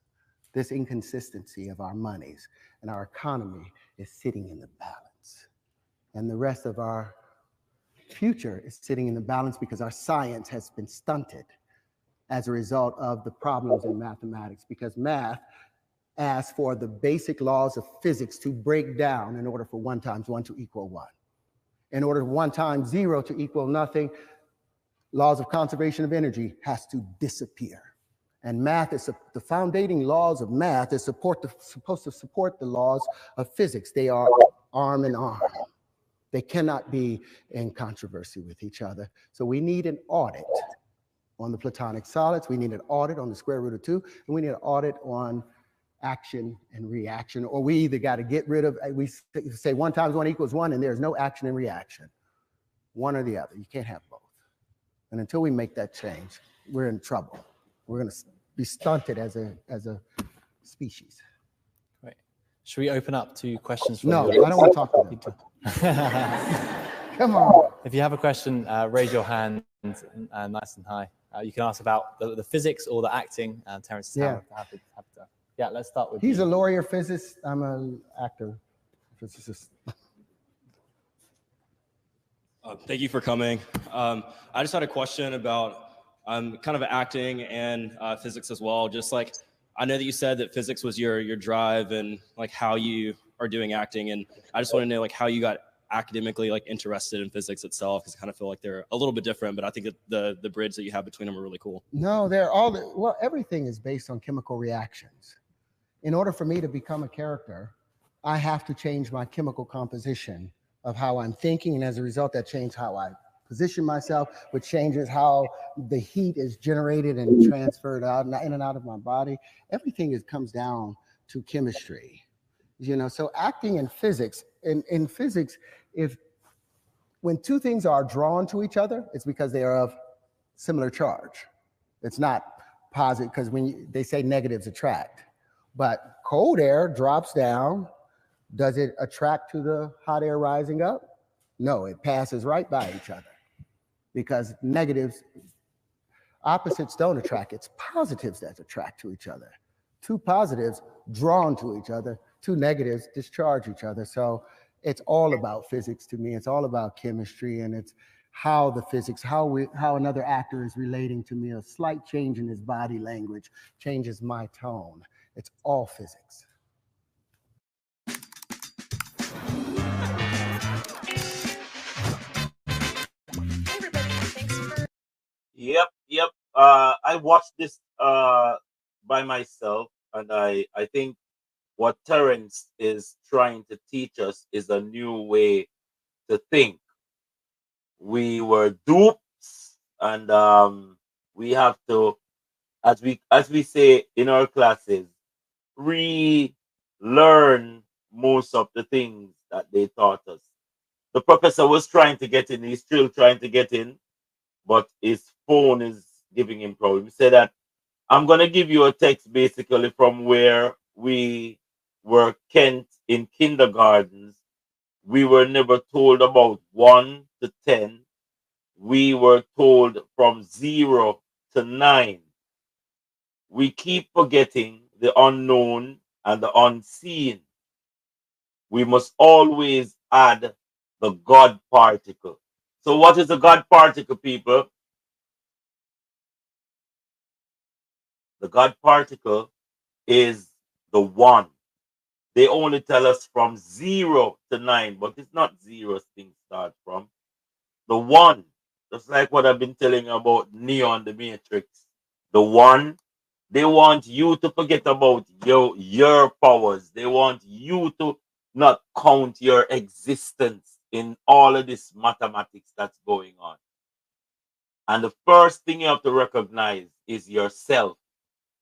This inconsistency of our monies and our economy is sitting in the balance. And the rest of our future is sitting in the balance because our science has been stunted as a result of the problems in mathematics, because math asks for the basic laws of physics to break down in order for 1 times 1 to equal 1. In order for 1 times 0 to equal nothing, laws of conservation of energy has to disappear. And math is the foundating laws of math is supposed to support the laws of physics. They are arm in arm. They cannot be in controversy with each other. So we need an audit on the Platonic solids. We need an audit on the square root of 2, and we need an audit on action and reaction. Or we either got to get rid of, we say 1 times 1 equals 1, and there's no action and reaction. One or the other. You can't have both. And until we make that change, we're in trouble. We're going to be stunted as a species. Great. Should we open up to questions from No, the I don't want to talk to them. Come on. If you have a question, raise your hand nice and high. You can ask about the physics or the acting. Terrence is happy to. Yeah, let's start with He's a lawyer physicist. I'm an actor physicist. Thank you for coming. I just had a question about kind of acting and physics as well. Just like, I know that you said that physics was your drive and like how you are doing acting. And I just want to know like how you got academically like interested in physics itself, because I kind of feel like they're a little bit different, but I think that the bridge that you have between them are really cool. No, they're all, well, everything is based on chemical reactions. In order for me to become a character, I have to change my chemical composition of how I'm thinking, and as a result, that changes how I position myself, which changes how the heat is generated and transferred out in and out of my body. Everything comes down to chemistry, you know. So acting and physics, in physics, when 2 things are drawn to each other, it's because they are of similar charge. It's not positive, because they say negatives attract, but cold air drops down. Does it attract to the hot air rising up? No, it passes right by each other, because negatives, opposites don't attract. It's positives that attract to each other. 2 positives drawn to each other, 2 negatives discharge each other. So it's all about physics to me. It's all about chemistry, and it's how the physics, how another actor is relating to me. A slight change in his body language changes my tone. It's all physics. Yep. I watched this by myself, and I think what Terrence is trying to teach us is a new way to think. We were dupes, and we have to, as we say in our classes, relearn most of the things that they taught us. The professor was trying to get in, he's still trying to get in, but his phone is giving him problems. He said that I'm gonna give you a text basically from where we were Kent in kindergartens. We were never told about 1 to 10. We were told from 0 to 9. We keep forgetting the unknown and the unseen. We must always add the God particle. So what is the God particle, people? The God particle is the 1. They only tell us from 0 to 9, but it's not 0 things start from. The 1, just like what I've been telling you about Neo and the Matrix. The 1, they want you to forget about your powers. They want you to not count your existence in all of this mathematics that's going on. And the first thing you have to recognize is yourself.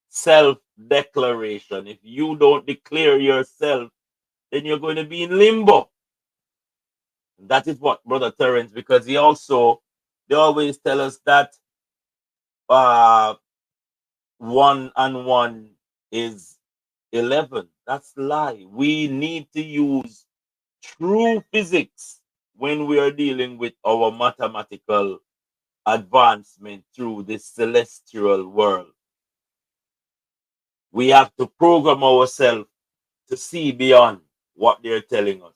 self-declaration. If you don't declare yourself, then you're going to be in limbo. That is what Brother Terence, because they always tell us that 1 and 1 is 11. That's a lie. We need to use true physics when we are dealing with our mathematical advancement through this celestial world. We have to program ourselves to see beyond what they're telling us.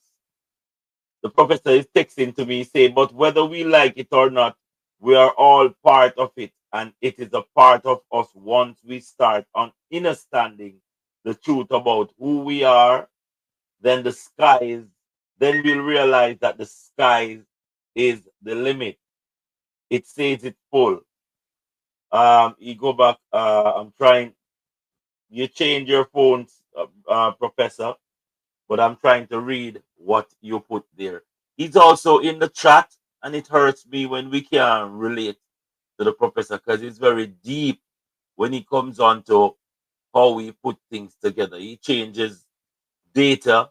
The professor is texting to me saying, but whether we like it or not, we are all part of it. And it is a part of us once we start on understanding the truth about who we are, then then we'll realize that the sky is the limit. It says it's full. You go back, you change your phones, professor, but I'm trying to read what you put there. He's also in the chat, and it hurts me when we can't relate to the professor because it's very deep when he comes on to how we put things together. He changes data,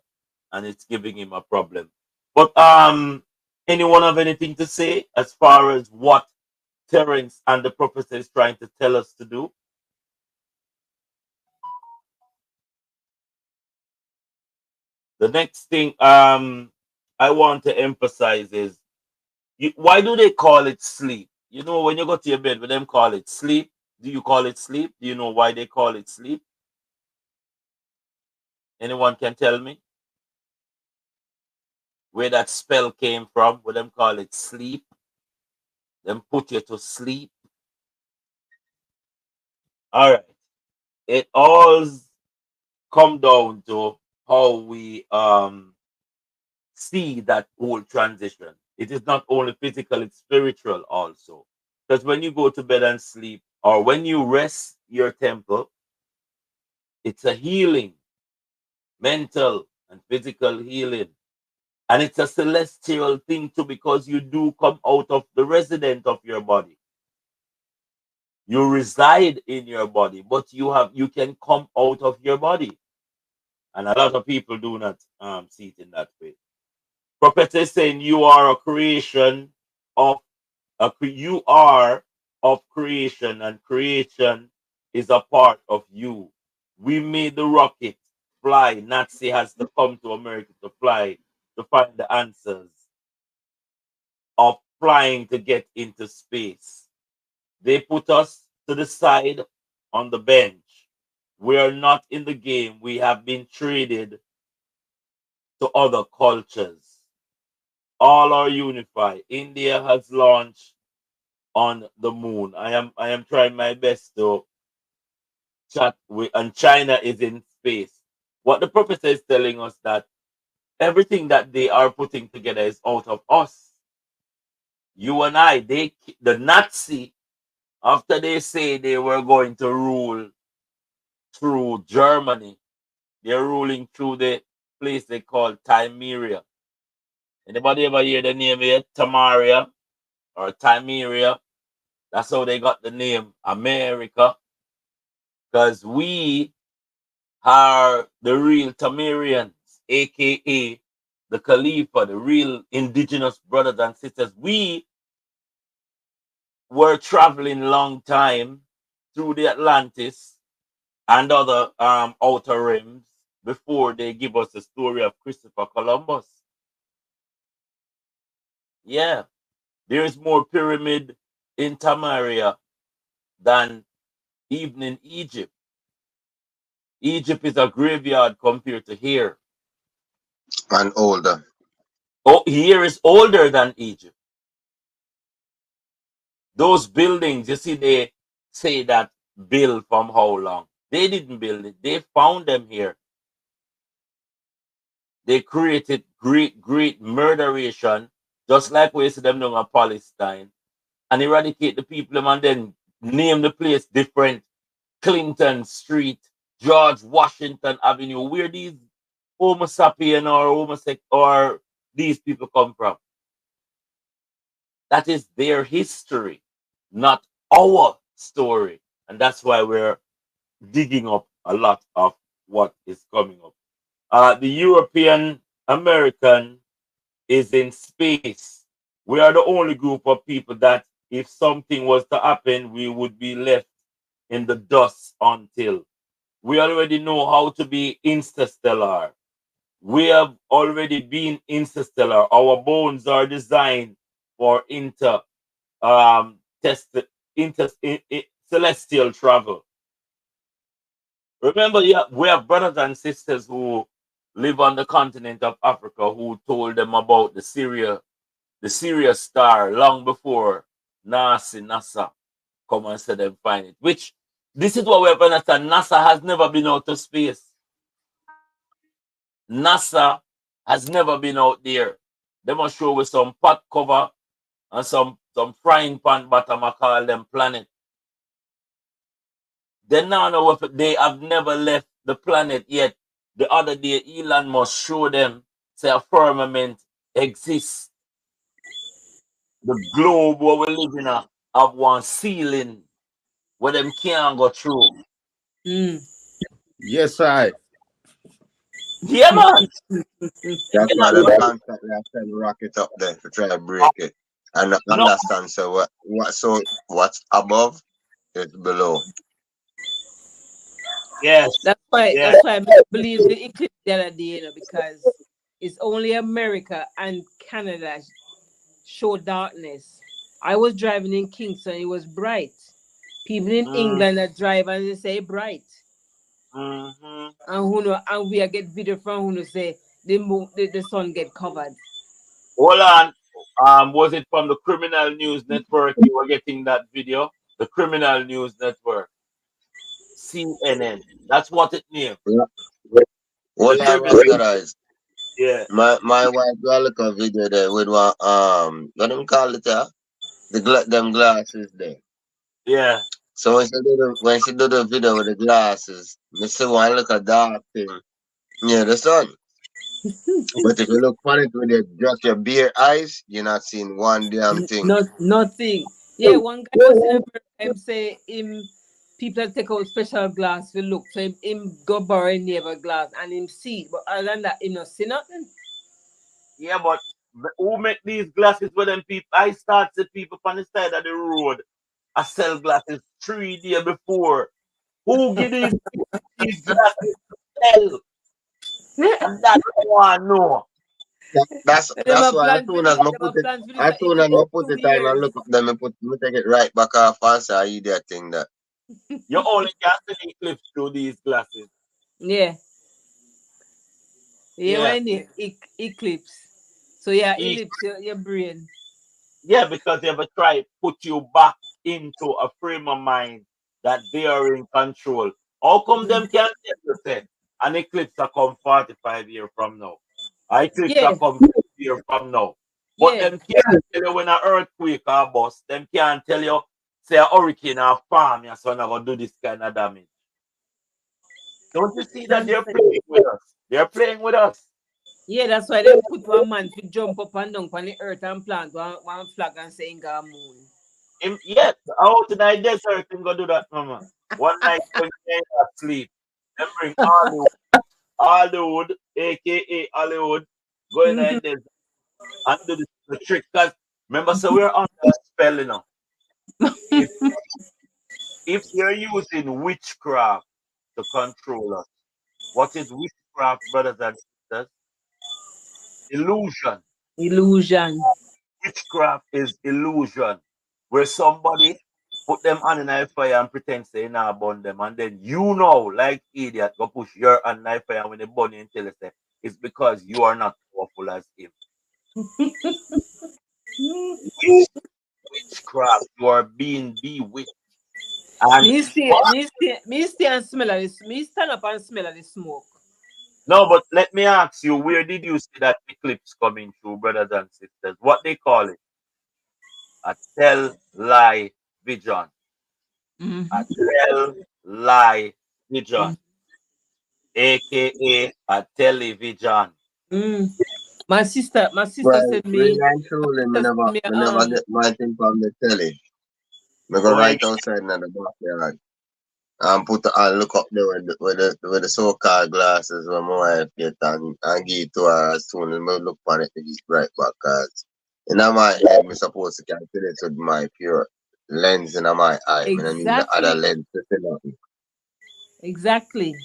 and it's giving him a problem. But anyone have anything to say as far as what Terence and the professor is trying to tell us to do? The next thing I want to emphasize is why do they call it sleep? You know, when you go to your bed, when them call it sleep, do you call it sleep? Do you know why they call it sleep? Anyone can tell me where that spell came from? Where them call it sleep? Them put you to sleep. All right. It all come down to how we see that whole transition. It is not only physical, it's spiritual also. Because when you go to bed and sleep, or when you rest your temple, it's a healing, mental and physical healing. And it's a celestial thing too, because you do come out of the resident of your body. You reside in your body, but you can come out of your body. And a lot of people do not see it in that way. Prophet is saying you are a creation of you are of creation, and creation is a part of you. We made the rocket fly. Nazi has to come to America to fly to find the answers of flying to get into space. They put us to the side on the bench. We are not in the game. We have been traded to other cultures. All are unified. India has launched on the moon. I am trying my best to chat with, and China is in space. What the professor is telling us that everything that they are putting together is out of us. You and I, the Nazi, after they say they were going to rule through Germany, they're ruling through the place they call Timeria. Anybody ever hear the name yet? Tamaria or Timeria? That's how they got the name America. Because we are the real Tamarians, aka the Khalifa, the real indigenous brothers and sisters. We were traveling long time through the Atlantis and other outer rims before they give us the story of Christopher Columbus. Yeah, there is more pyramid in Tamaria than even in Egypt. Egypt is a graveyard compared to here. And older. Oh, here is older than Egypt. Those buildings, you see, they say that built from how long? They didn't build it. They found them here. They created great murderation, just like we see them doing in Palestine, and eradicate the people and then name the place different. Clinton Street, George Washington Avenue, where these Homo sapien or or these people come from. That is their history, not our story. And that's why we're digging up a lot of what is coming up. The European American is in space. We are the only group of people that, if something was to happen, we would be left in the dust until. We already know how to be interstellar. We have already been interstellar. Our bones are designed for test celestial travel. Remember, yeah, we have brothers and sisters who live on the continent of Africa who told them about the Sirius star long before NASA come and say them find it. Which this is what we have to understand. NASA has never been out to space. NASA has never been out there. They must show with some pot cover and some frying pan bottom, I call them planet. They now know if they have never left the planet yet. The other day, Elon must show them say a firmament exists. The globe where we live in have one ceiling where them can't go through. Yes, I. Yeah, man. That's why them constantly send rocket up there to try to break it. And No. understand so what's above is below. Yes. That's why Yeah. that's why I believe the eclipse the other day, you know, because it's only America and Canada show darkness. I was driving in Kingston, it was bright. People in England that drive and they say bright. Mm-hmm. And who know, and we get video from who know say the sun get covered. Hold on. Was it from the Criminal News Network you were getting that video? The Criminal News Network. CNN. That's what it named. Yeah. The What I criminal. recognize. Yeah. My wife got look a video there with one what do you call it them glasses there. Yeah. So when she do the video with the glasses, me see one look a dark thing near the sun. But if you look on it with just your bare eyes, you're not seeing one damn thing. Nothing. Yeah, one guy was in America, say him people take out special glass to look. So him go borrow a neighbor glass and him see. But other than that, him not see nothing. Yeah, but who make these glasses for them people? I start to people on the side of the road. I sell glasses 3 days before. Who give these glasses to sell? And that's what I know. That's why as soon as I put it on and look up them and me take it right back off and say I that thing that. You only can see the eclipse through these glasses. Yeah. Yeah, when eclipse. So yeah, ellipse your brain. Yeah, because they ever try to put you back into a frame of mind that they are in control. How come them can't tell you say an eclipse will come 45 years from now? An eclipse will come 50 years from now. But them can't tell you when an earthquake or bust. Them can't tell you say a hurricane or farm your son gonna do this kind of damage. Don't you see that they're playing with us? They're playing with us. Yeah, that's why they put one man to jump up and down on the earth and plant one flag and say Inga moon. Yes, out in the desert and go do that, mama. One night when they sleep, them bring Hollywood, aka Hollywood, go in the desert and do the trick. Cause remember, so we're under a spell, you know. If you're using witchcraft to control us, what is witchcraft, brothers and sisters? Illusion. Illusion. Witchcraft is illusion, where somebody put them on a knife fire and pretend they not burn them, and then you know, like idiot, go push your hand knife fire when they burn you and tell us it's because you are not powerful as him. Witchcraft, you are being bewitched. And me stay and smell of this. Me stand up and smell of the smoke. no, but let me ask you, where did you see that eclipse coming through, brothers and sisters? What they call it? A tell lie vision. A tell lie vision. AKA a television. My sister said me. Really and truly, me never get my thing from the telly. Me go right outside in the backyard and put and look up there with the so-called glasses when my wife get and give it to her as soon as I look on it, it's right back. Cause in my head, me supposed to calculate with my pure lens in my eye. I don't need the other Exactly. lens to see nothing. Exactly.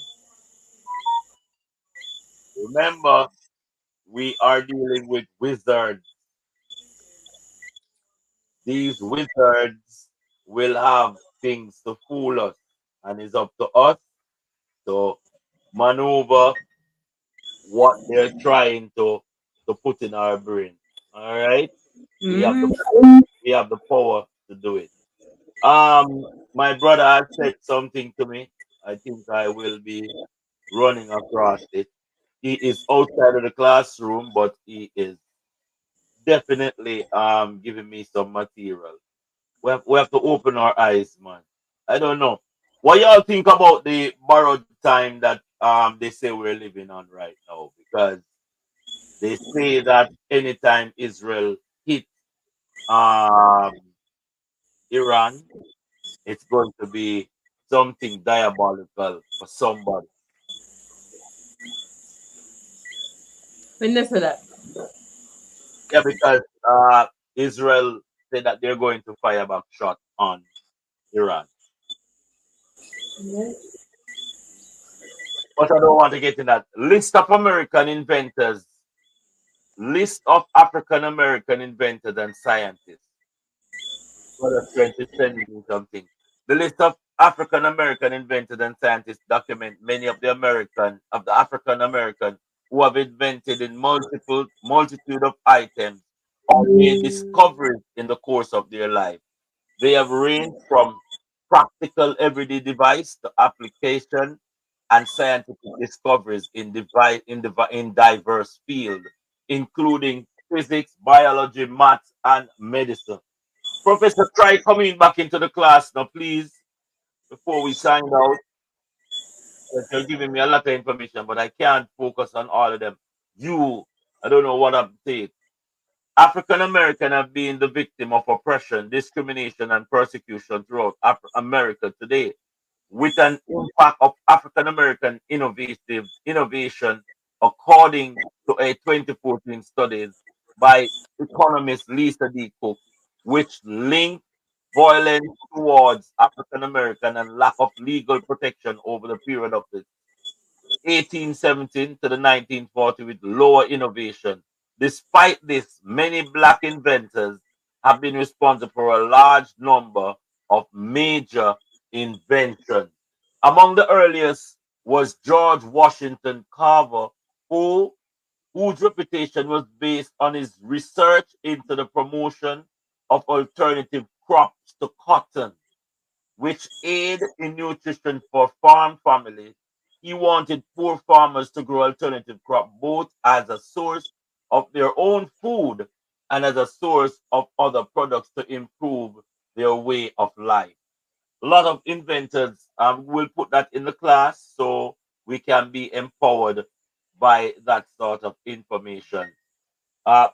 Remember, we are dealing with wizards. These wizards will have things to fool us, and it's up to us to maneuver what they're trying to put in our brain. All right, we have the Hmm. we have the power to do it. My brother has said something to me. I think I will be running across it. He is outside of the classroom, but he is definitely giving me some material. We have to open our eyes, man. I don't know. What y'all think about the borrowed time that they say we're living on right now? Because they say that anytime Israel hit um Iran, it's going to be something diabolical for somebody. When they say that. Yeah, because Israel said that they're going to fire back shot on Iran. Yeah. But I don't want to get in that. List of African American inventors and scientists. Brother Trent is sending me something. The list of African American inventors and scientists document many of the African American who have invented in multitude of items or made discoveries in the course of their life. They have ranged from practical everyday device to application and scientific discoveries in diverse fields, including physics, biology, maths, and medicine. Professor, try coming back into the class now, please, before we sign out. You're giving me a lot of information, but I can't focus on all of them. I don't know what I'm saying. African American have been the victim of oppression, discrimination, and persecution throughout America today, with an impact of African American innovation, according to a 2014 study by economist Lisa D. Cook, which linked violence towards African American and lack of legal protection over the period of the 1817 to the 1940 with lower innovation. Despite this, many black inventors have been responsible for a large number of major inventions. Among the earliest was George Washington Carver, who, whose reputation was based on his research into the promotion of alternative crops to cotton which aid in nutrition for farm families. He wanted poor farmers to grow alternative crop both as a source of their own food and as a source of other products to improve their way of life. A lot of inventors will put that in the class so we can be empowered by that sort of information.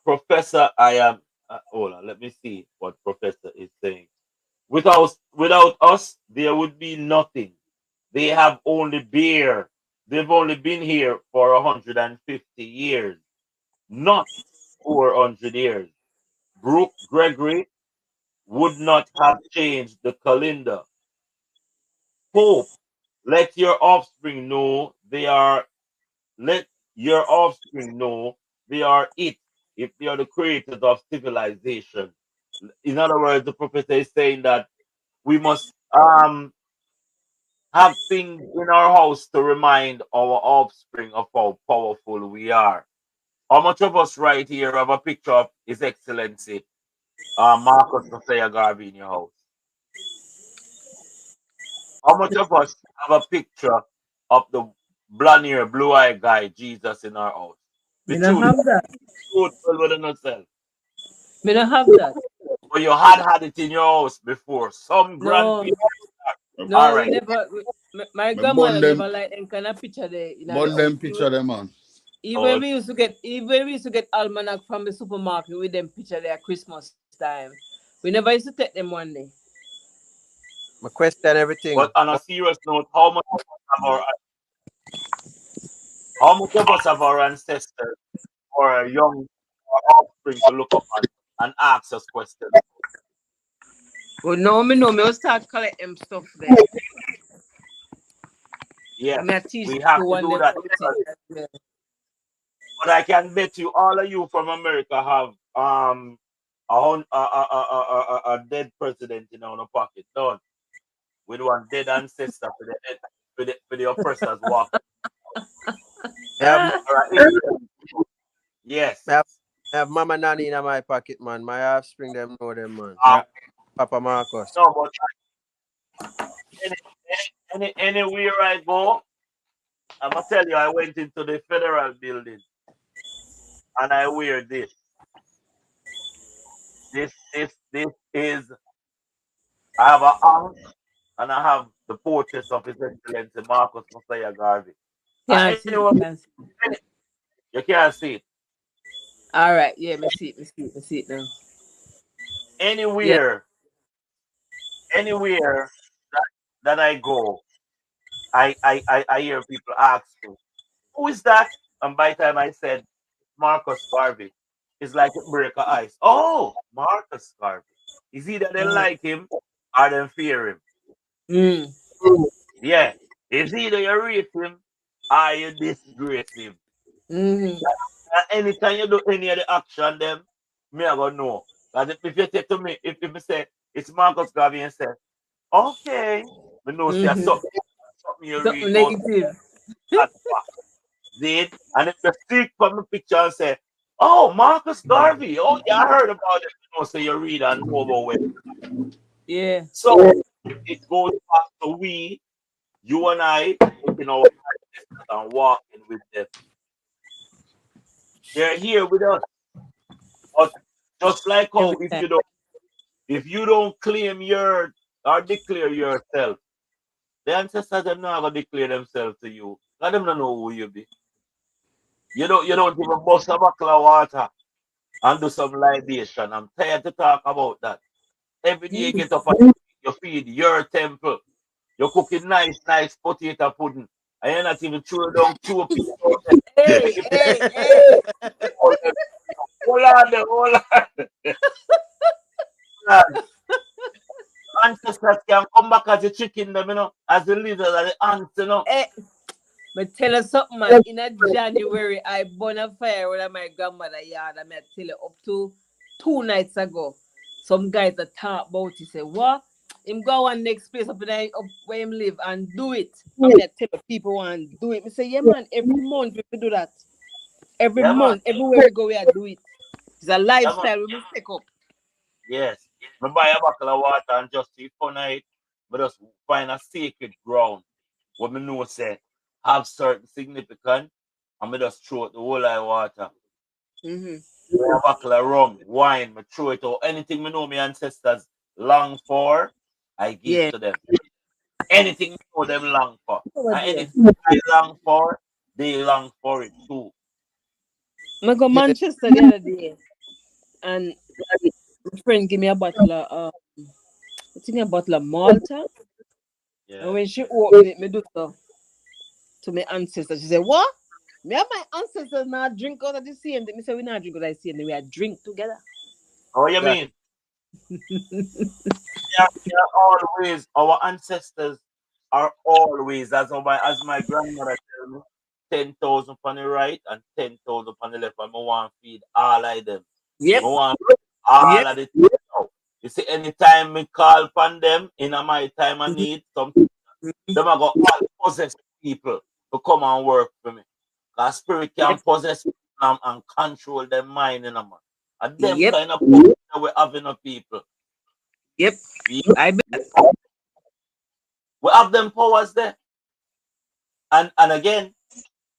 Professor, I am. Hold on, let me see what Professor is saying. Without us, there would be nothing. They have only beer. They've only been here for 150 years, not 400 years. Brooke Gregory would not have changed the calendar. Pope, let your offspring know they are, let your offspring know they are it, if they are the creators of civilization. In other words, the professor is saying that we must have things in our house to remind our offspring of how powerful we are. How much of us right here have a picture of His Excellency Marcus Messiah Garvey in your house? How much of us have a picture of the blonde hair, blue eyed guy, Jesus, in our house? The Me don't truth, have that. truth within yourself. Me don't have that. But you had it in your house before. Some No, grandparents. All no, we right. never. My Me burn grandmother them, never like them kind of picture there in the burn house. them picture them on. Even Oh, we used to get, even we used to get almanac from the supermarket with them picture there at Christmas time. We never used to take them one day. I question everything. But on a serious note, how much of us have our ancestors or our young or offspring to look up and ask us questions? Well, no, me will start collecting stuff there. Yeah, I mean, I teach we have you to one do day that. everything. Yeah. But I can bet you all of you from America have a dead president in our pocket, don't? With one dead ancestor for the oppressors walk. I have, All right. Yes. I have, I have Mama Nanny in my pocket, man. My offspring, them know them, man. Um, Papa Marcus. no, but anywhere I go, I'm gonna tell you, I went into the federal building and I wear this. This is. I have a aunt and I have the portrait of His Excellency Marcus Messiah Garvey. Can't see it, Anyone, can't see it. you can't see it. All right, yeah, me see it now. Yeah. Anywhere that I go, I hear people ask me, who is that? And by the time I said Marcus Garvey, it's like it break a ice. Oh, Marcus Garvey. Is either they like him or they fear him. Mm. Yeah. It's either you rate him or you disgrace him. Mm-hmm. And anytime you do any of the action, them, me I gonna know. Because if you take to me, if you say it's Marcus Garvey and say, okay, we know say Mm-hmm. something you Something read about negative. that fact. Did and if you see from the picture and say, oh, Marcus Garvey, oh yeah, I heard about it, you know, so you read and know about it. Yeah. So it goes back to we, you and I, taking our ancestors and walking with them. They're here with us. But just like how Every time. if you don't claim your or declare yourself, the ancestors are not gonna declare themselves to you. Let them not know who you be. You don't even bust a buckle of water and do some libation. I'm tired to talk about that. Every day you Mm. get up and you feed your temple. You're cooking nice potato pudding. And you're not even throwing down two people. Hey, hey, hey. Hold on. Ancestors can come back as a chicken, them, as the lizard and the ants. Hey. But tell us something, man. In a January, I burn a fire with my grandmother yard. I tell you up to 2 nights ago. Some guys that talk about it say, what? Him go on next place up where him live and do it. I tell you people want to do it. I say, yeah, man, every month we do that. Every Yeah, man. month, everywhere we go, we do it. It's a Yeah, man. lifestyle we must take up. Yes. I buy a bottle of water and just eat for night. But just find a sacred ground where me know say have certain significance. And me just throw out the whole of water. Mm-hmm. A bottle of rum, wine, me throw it out. Anything me know my ancestors long for, I give Yeah. to them. Anything me know them long for. Over And there. anything I long for, they long for it too. I go Yeah, Manchester the other day and my friend give me a bottle of I think a bottle of Malta. And Yeah. when she opened it, me do so to my ancestors. She said, what? Me and my ancestors not drink out of the same thing. Me say we not drink out of the same thing. We are drink together. How you that, mean? Yeah, always our ancestors are always as my grandmother tell me, 10,000 on the right and 10,000 on the left. And I want to feed all of them. Yep. I want all Yep. of the things now. You see, anytime me call upon them in my time of need, some them I go all possess people to come and work for me. Because spirit can Yep. possess them and control their mind in a man. And them Yep. kind of power that we have in the people. Yep. We, I bet. we have them powers there. And again,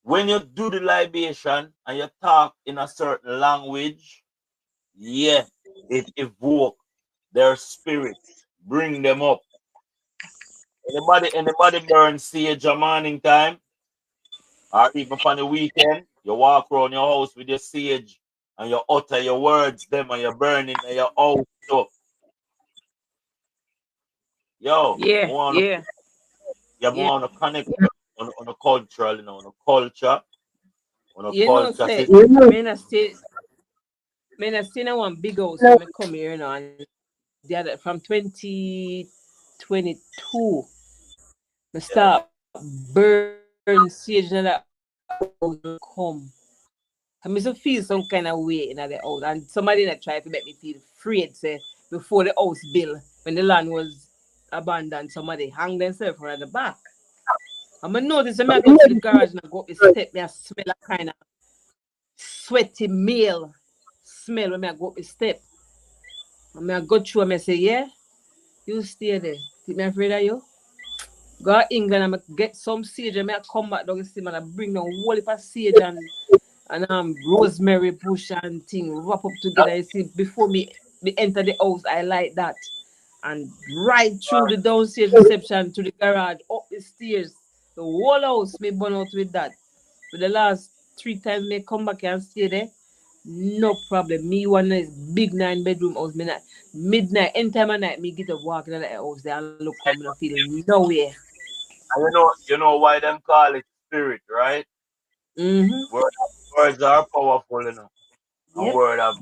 when you do the libation and you talk in a certain language, yeah, it evoke their spirits, bring them up. Anybody burn sage a morning time, or even on the weekend, you walk around your house with your sage and you utter your words, them and you're burning and your house up. Yo, Yeah, more on yeah, yeah, yeah. more on a connect on a cultural, on a You know, culture say, system. me I stay in one big house when me come here, and the other from 2022, me Yeah. start burn sage in that house when me come. I me so feel some kind of way in the house, and somebody that try to make me feel afraid. Say before the house built, when the land was abandoned, somebody hang themselves around the back. I'm gonna notice when I go to the garage and I go up the step, me I smell a kind of sweaty male smell when I go up the step. And me I go through and I say, yeah, you stay there. Think me afraid of you? Go to England and I get some sage and I come back down the steam and I bring down whole heap of sage and rosemary bush and thing wrap up together. You see, before me enter the house, I like that. And right through the downstairs reception to the garage, up the stairs, the whole house me burn out with that. For the last 3 times me come back and stay there, no problem. Me one is big 9 bedroom house. Me not midnight, anytime of night, me get up walking in the house there and look come and feel nowhere. And you know why them call it spirit, right? Mm-hmm. Word, words are powerful, and Yep. word of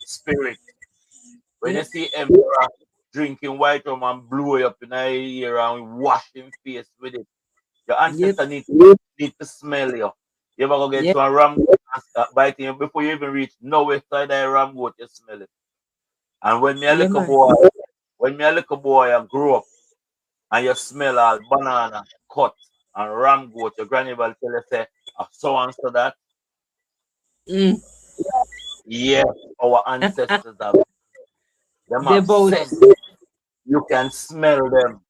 spirit. When you Yep. see Emperor drinking white rum and blow it up in the ear and wash him face with it, your Yep. ancestor need to smell you. You ever go get Yep. to a ram goat and start biting you before you even reach nowhere side of the ram goat, you smell it. And Yeah, man. when me a little boy I grew up and you smell all banana cut and ram goat, your granny will tell you say, so and so that. Mm. Yeah, our ancestors They have both. sense. You can smell them.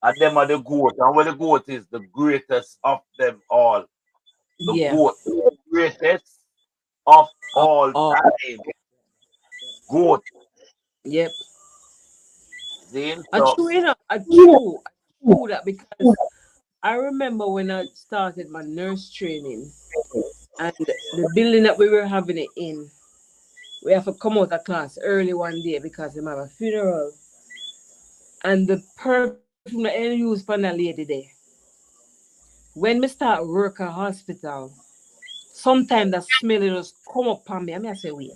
And them are the goat. And what the goat is the greatest of them all. The Yeah. goat, the greatest of all Oh, time. Goat. yep. See? I So true, I true that because I remember when I started my nurse training and the building that we were having it in, we have to come out of class early one day because we have a funeral. And the perfume that I use for that lady there, when we start work at hospital, sometimes the smell just come up on me. I mean, I say, wait,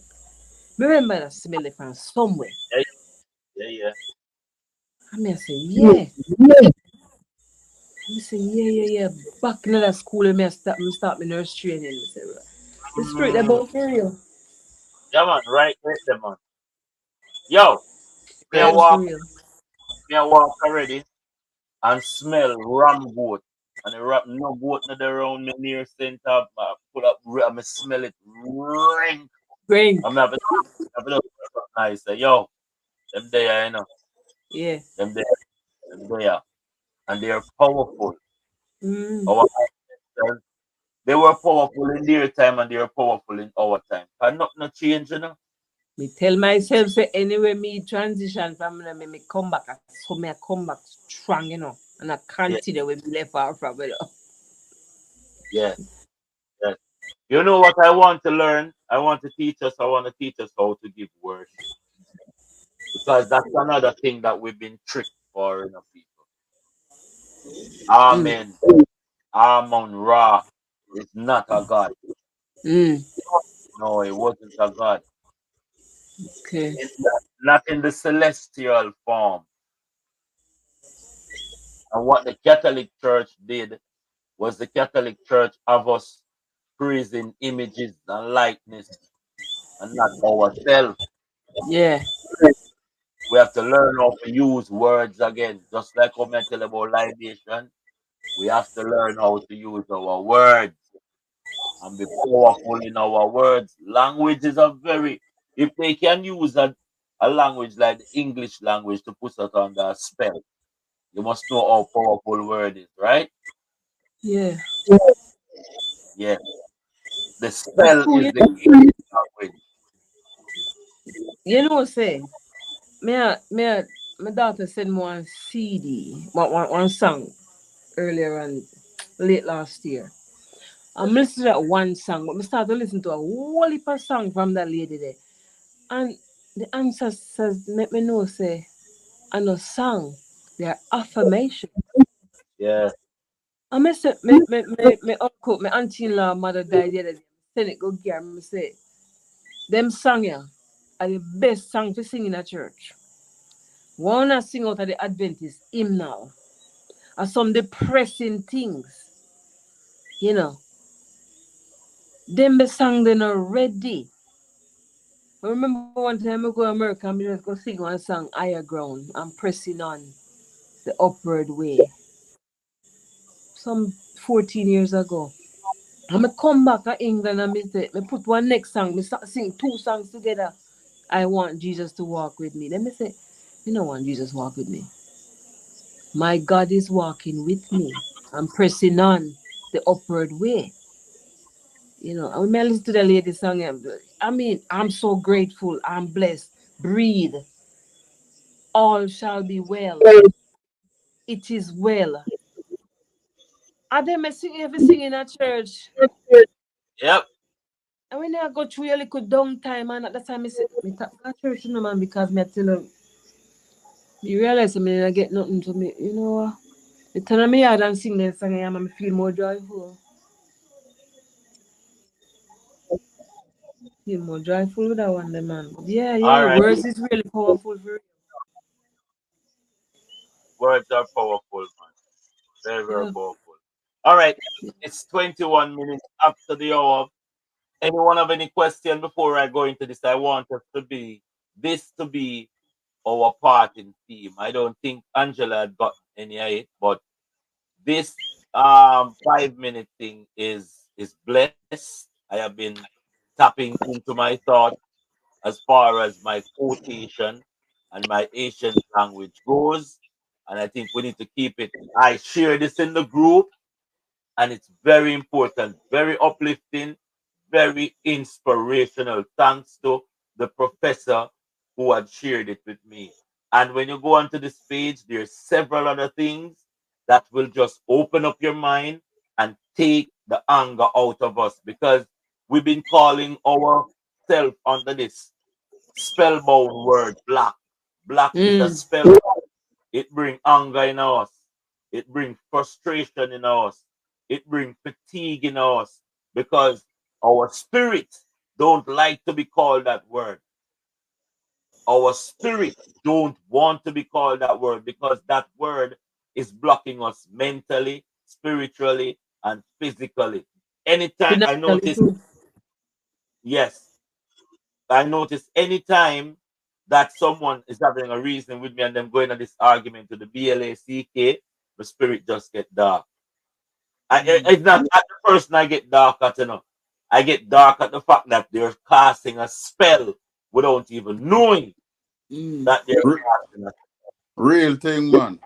remember that smell it from somewhere. yeah, yeah, yeah. I mean, I say, yeah. I say, yeah. Back in that school, me start my nurse training. I say, "Right. The spirit that Mm, about for real. yeah, man, right with them, man. Yo, me a Yeah, for walk, real. me a walk already and smell ram goat. And the ram, no goat not around me near center. Pull up, I smell it rank. Brain. I'm having a nice. Yo, them there, Yeah. them there, them there. And they're powerful. Mm. Our ancestors, they were powerful in their time and they are powerful in our time. And nothing change. Me tell myself say anyway me transition from them, me come back. So me I come back strong. And I Yeah, continue with me left out from. yeah, yeah. You know what I want to learn? I want to teach us how to give worship. Because that's another thing that we've been tricked for, people. Mm. Amen. Amon Ra is not a God. Mm. No, it wasn't a God. Okay. Not in the celestial form. And what the Catholic Church did was the Catholic Church of us praising images and likeness and not ourselves. Yeah. We have to learn how to use words again. Just like how I tell about libation, we have to learn how to use our words and be powerful in our words. Language is if they can use a language like the English language to put us under a spell, you must know how powerful word is, right? Yeah. Yeah. The But spell true, is the English language. say, my daughter sent me one CD, one song earlier on late last year. I'm listening to that one song, but I started to listen to a whole heap of song from that lady there. And the answer says, make me know, say, and a song. They are affirmation. Yeah. I miss it. Me uncle, my auntie-in-law mother died the other day. Send it go gear. Me say, them song yeah are the best song to sing in a church. One I sing out of the Adventist hymnal. Are some depressing things, you know. Them be song they not ready. I remember one time I go to America and I just go sing one song, Higher Ground. I'm pressing on the upward way. Some 14 years ago. And I come back to England and me put one next song, me sing two songs together. I want Jesus to walk with me. Let me say, you don't want Jesus walk with me. My God is walking with me. I'm pressing on the upward way. You know, and when I listen to the lady song, I mean, I'm so grateful. I'm blessed. Breathe. All shall be well. It is well. I then me sing every sing in a church. Yep. And when I go through a little down time, and at that time I say, me tap that church, you know, man, because me I tell them, you realize I mean I get nothing to me, you know what? The turn of me out and sing that song, and I feel more joyful. Feel more joyful with that one, the man. Yeah, All yeah, right. words is really powerful for real. Words are powerful, man. Very, very Yeah. powerful. All right. It's 21 minutes after the hour. Anyone have any question before I go into this? I want us to be this to be our parting theme. I don't think Angela had got any of it, but this 5 minute thing is blessed. I have been tapping into my thought as far as my quotation and my ancient language goes. And I think we need to keep it. I share this in the group, and it's very important, very uplifting, very inspirational. Thanks to the professor who had shared it with me. And when you go onto this page, there's several other things that will just open up your mind and take the anger out of us, because we've been calling ourselves under this spellbound word black. Black is a Mm. spell. It brings anger in us. It brings frustration in us. It brings fatigue in us, because our spirit don't like to be called that word. Our spirit don't want to be called that word, because that word is blocking us mentally, spiritually, and physically. Anytime I Financially notice, too. yes, I notice anytime that someone is having a reason with me and them going on this argument to the BLACK, the spirit just get dark. It's not at the person I get dark at, you know. I get dark at the fact that they're casting a spell without even knowing Mm. that they're Re- casting a spell. Real thing, man.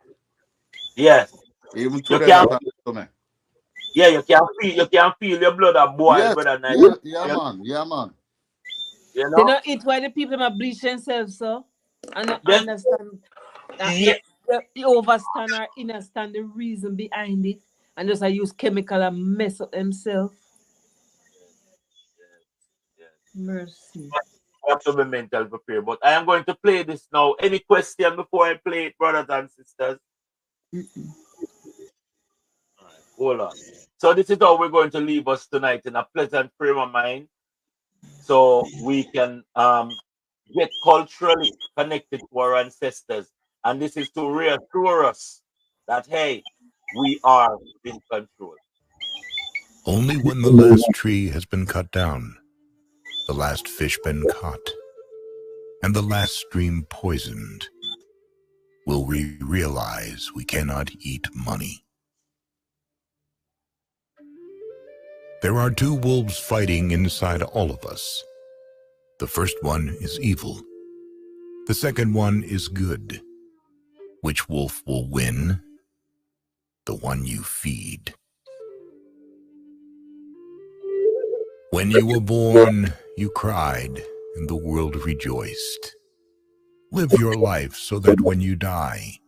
Yes. Even You today can that happened to me. yeah, you can feel your blood a boil, Yes, brother night. yeah, yeah, man, yeah, man. You They know? know it why the people are bleach themselves, so and not Then understand yeah, the overstand or understand the reason behind it, and just I use chemical and mess up themselves. yes. Mercy. I have to be mental prepared. But I am going to play this now. Any question before I play it, brothers and sisters? All right, hold on. So this is how we're going to leave us tonight, in a pleasant frame of mind, so we can get culturally connected to our ancestors. And this is to reassure us that hey, we are in control. Only when the last tree has been cut down, the last fish been caught, and the last stream poisoned, will we realize we cannot eat money. There are two wolves fighting inside all of us. The first one is evil. The second one is good. Which wolf will win? The one you feed. When you were born, you cried, and the world rejoiced. Live your life so that when you die,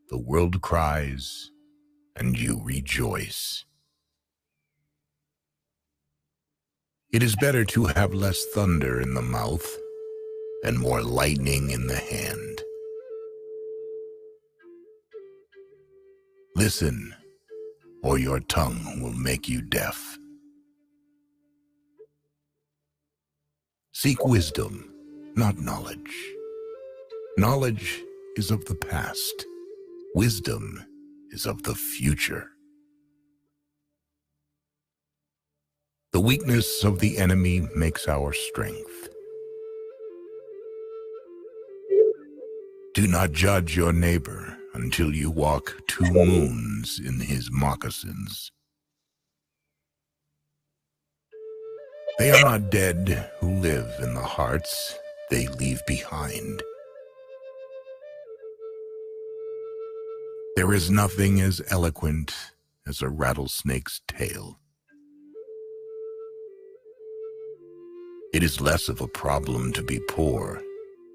the world cries and you rejoice. It is better to have less thunder in the mouth and more lightning in the hand. Listen, or your tongue will make you deaf. Seek wisdom, not knowledge. Knowledge is of the past. Wisdom is of the future. The weakness of the enemy makes our strength. Do not judge your neighbor until you walk 2 moons in his moccasins. They are not dead who live in the hearts they leave behind. There is nothing as eloquent as a rattlesnake's tail. It is less of a problem to be poor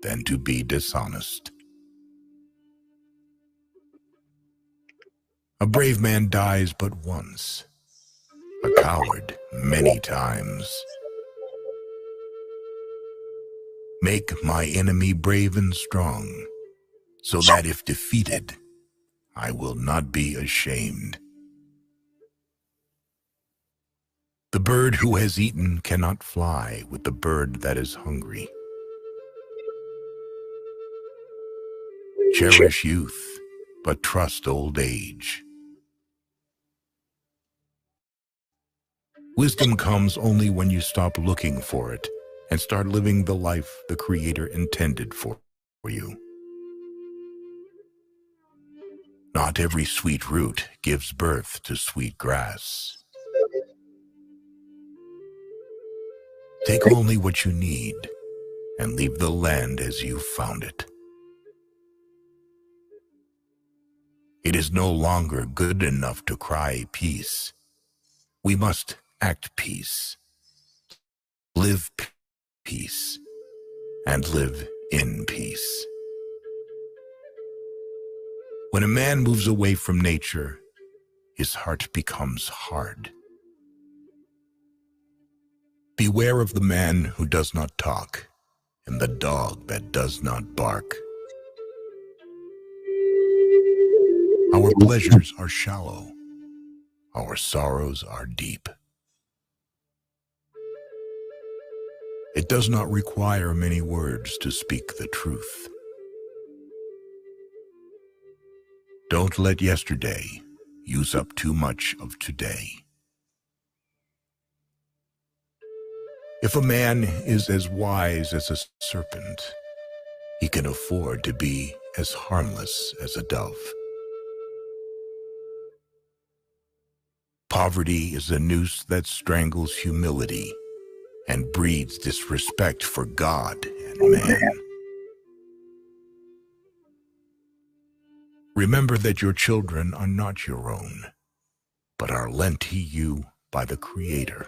than to be dishonest. A brave man dies but once, a coward many times. Make my enemy brave and strong, so that if defeated, I will not be ashamed. The bird who has eaten cannot fly with the bird that is hungry. Cherish youth, but trust old age. Wisdom comes only when you stop looking for it and start living the life the Creator intended for you. Not every sweet root gives birth to sweet grass. Take only what you need and leave the land as you found it. It is no longer good enough to cry peace. We must act peace, live peace, and live in peace. When a man moves away from nature, his heart becomes hard. Beware of the man who does not talk and the dog that does not bark. Our pleasures are shallow, our sorrows are deep. It does not require many words to speak the truth. Don't let yesterday use up too much of today. If a man is as wise as a serpent, he can afford to be as harmless as a dove. Poverty is a noose that strangles humility and breeds disrespect for God and man. Remember that your children are not your own, but are lent to you by the Creator.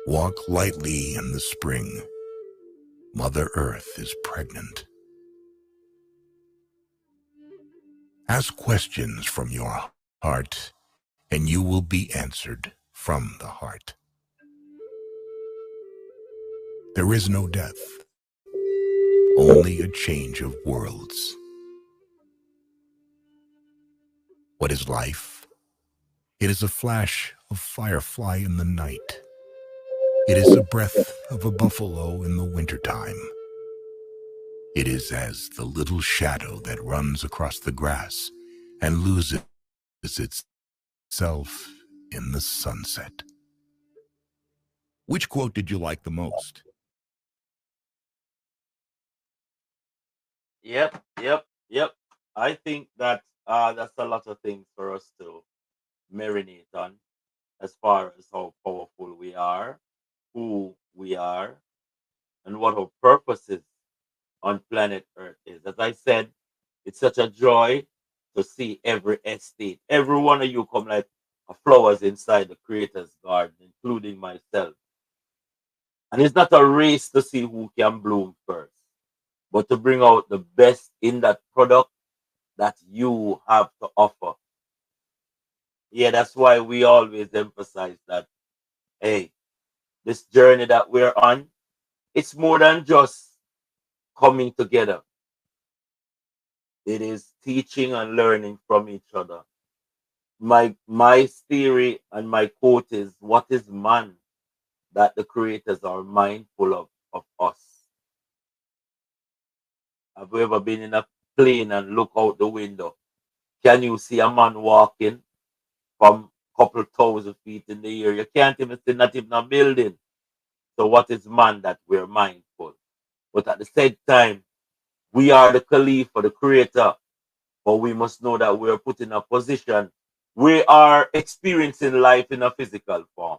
Walk lightly in the spring. Mother Earth is pregnant. Ask questions from your heart, and you will be answered from the heart. There is no death, only a change of worlds. What is life? It is a flash of firefly in the night. It is the breath of a buffalo in the wintertime. It is as the little shadow that runs across the grass and loses itself in the sunset. Which quote did you like the most? Yep. I think that that's a lot of things for us to marinate on as far as how powerful we are, who we are, and what our purpose is on planet Earth is. As I said, it's such a joy to see every estate, every one of you come like flowers inside the Creator's garden, including myself. And it's not a race to see who can bloom first, but to bring out the best in that product that you have to offer. Yeah, that's why we always emphasize that, hey, this journey that we're on, it's more than just coming together. It is teaching and learning from each other. My theory and my quote is, what is man that the creators are mindful of us? Have you ever been in a plane and look out the window? Can you see a man walking from a couple thousand feet in the air? You can't even see not even a building. So what is man that we're mindful? But at the same time, we are the caliph for the creator. But we must know that we're put in a position. We are experiencing life in a physical form.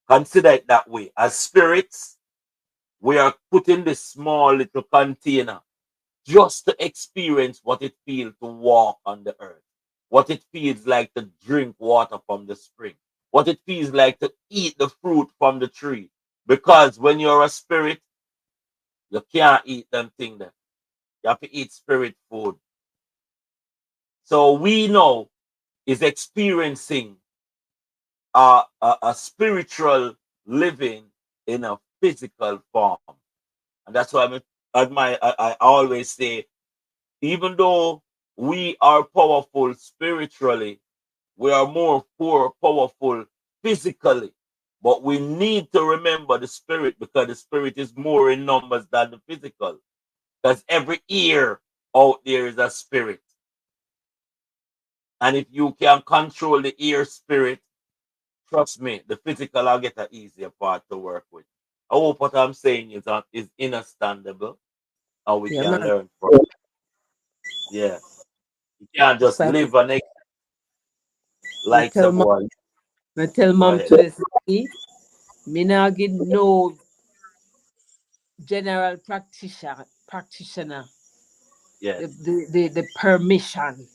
Consider it that way. As spirits, we are put in this small little container just to experience what it feels to walk on the earth, what it feels like to drink water from the spring, what it feels like to eat the fruit from the tree. Because when you're a spirit, you can't eat them things there. You have to eat spirit food. So we know is experiencing a spiritual living in a physical form. And that's why I always say, even though we are powerful spiritually, we are more powerful physically. But we need to remember the spirit, because the spirit is more in numbers than the physical. Because every ear out there is a spirit. And if you can control the ear spirit, trust me, the physical will get an easier part to work with. I hope what I'm saying is understandable and we Yeah, can man. learn from it. Yeah. You can't That's just why live and I like tell some mom, boy. I tell Go mom ahead. to me not get no general practitioner Yes. the permission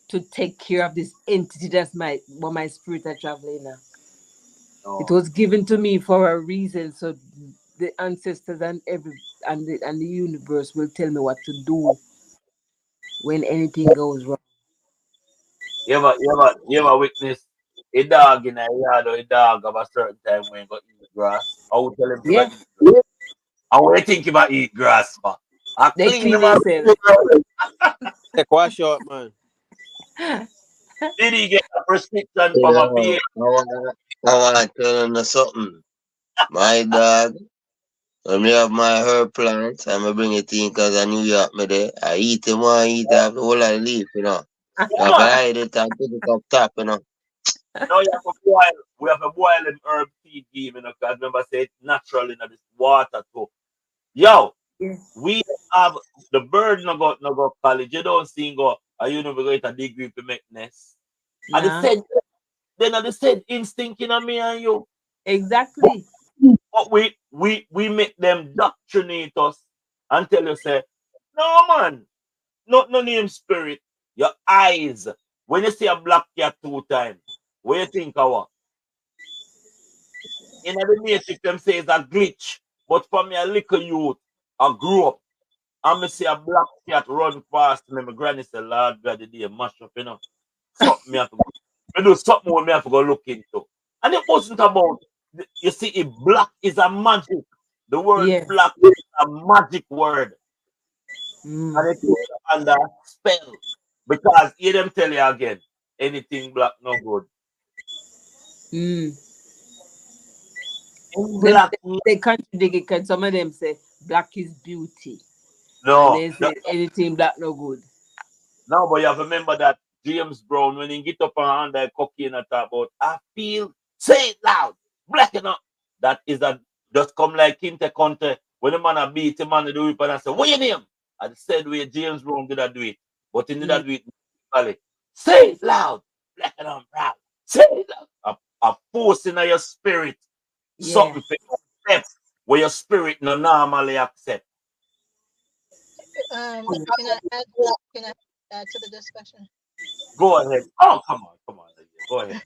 to take care of this entity that's my spirit are traveling now. It No. was given to me for a reason, so the ancestors and the universe will tell me what to do when anything goes wrong. You ever witness a dog in a yard, or a dog of a certain time when go eat grass? I would tell him to go Yeah, eat grass. And what you think about eat grass for? I they clean clean them up. themselves. Take wash out, man. Did he get a prescription You from a know, PA? I want to tell you something. My dog, when me have my herb plants, I'm bring it in because I New York me there. I eat them, I eat, I have the whole of the leaf, you know. Yeah, You have to man. hide it and put it up top, you know. Now you have to boil. We have to boil in herb tea game, you know, because remember say it's natural in this water too. Yo, Yeah. we have the bird no go college. You don't see him go a university a degree to make nest. And they Nah, said then they said instinct in me and you. But, exactly. but we make them doctrinate us and tell you say, no man, no name spirit. Your eyes. When you see a black cat 2 times, what you think of what? In the matrix, them say it's a glitch. But for me, a little youth, I grew up. And me see a black cat run past me. My granny said, Lord God, the day mash up, you know. Something me have to go. Me do something what me have to go look into. And it wasn't about, you see, if black is a magic. The word Yeah. black is a magic word. Mm. And it is under spell. Because hear them tell you again, anything black no good. Mm. In Them black, they contradict it because some of them say black is beauty, and no. they say anything black no good. No, but you have to remember that James Brown, when he get up and under cocaine and talk about, I feel, say it loud, black enough. That is a, just come like Kinte Conte, when the man a beat the man to do it, and I say, what your name? I said where James Brown did not do it, but he did Mm. not do it musically. Say it loud, black enough, proud. Say it loud. A force in your spirit, Yeah. something for accept, where your spirit no normally accept. Can I add? Can I add to the discussion? Go ahead. Oh, come on. Go ahead. Go ahead.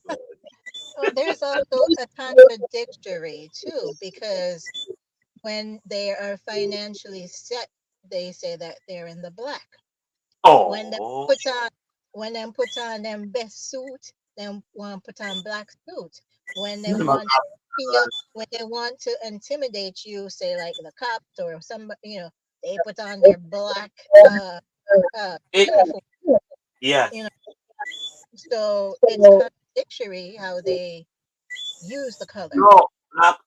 Well, there's also a contradictory too, because when they are financially set, they say that they're in the black. When they Oh. put on put on them best suit, them want put on black suit. When they Mm. want to feel, when they want to intimidate you, say like the cops or some, they put on their black It, uniform. yes. You know, so it's contradictory how they use the color. No,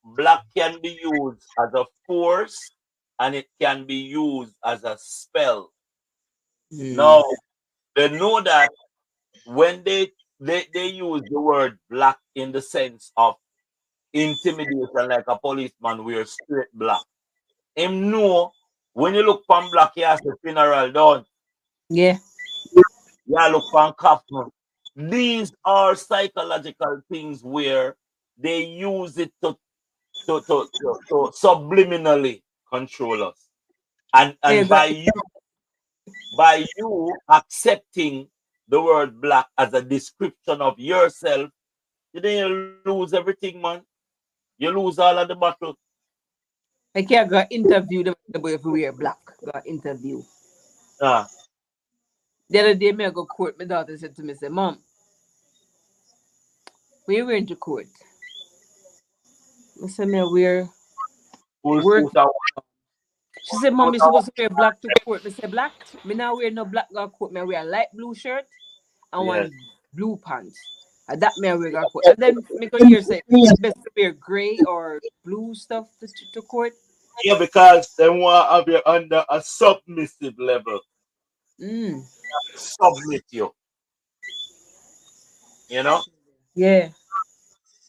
black can be used as a force and it can be used as a spell. Hmm. Now, they know that when they use the word black in the sense of intimidation, like a policeman wears straight black. Him know when you look from black, he has the funeral done. Yeah. Yeah, look from coffin. These are psychological things where they use it to subliminally control us. Yeah, And by you accepting the word black as a description of yourself, you then you lose everything, man. You lose all of the battle. I can't go interview them if we wear black. Go interview. Ah, The other day, me I go court. My daughter said to me, say, Mom, when you went to court, I said, me I wear full work. suit of She said, Mom, you supposed to wear black to court. I said, black? Me now wear no black go court. Me I wear a light blue shirt and yes. one blue pants. And that me I wear go court. And then me go hear say, best to wear gray or blue stuff to court. Yeah, because they want to have you under a submissive level. Mm. Submit you. You know? Yeah.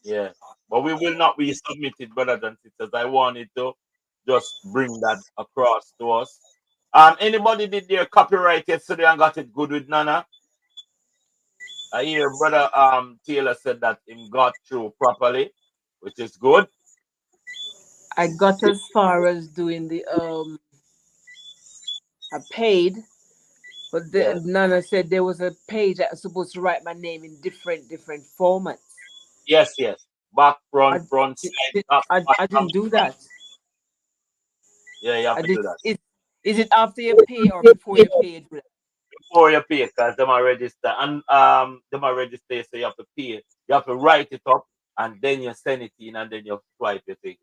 Yeah. But we will not be submitted, brothers and sisters. I wanted to just bring that across to us. Anybody did their copyright yesterday and got it good with Nana? I hear brother Taylor said that him got through properly, which is good. I got as far as doing the I paid, but Yes. Nana said there was a page that was supposed to write my name in different formats. Yes, yes. Back, I, front, side, top, I bottom. didn't do that. Yeah, you have I to did. do that. Is it after you pay or before you pay? You do that? Before you pay, because them are register and them are register, so you have to pay. You have to write it up and then you send it in and then you swipe your thing.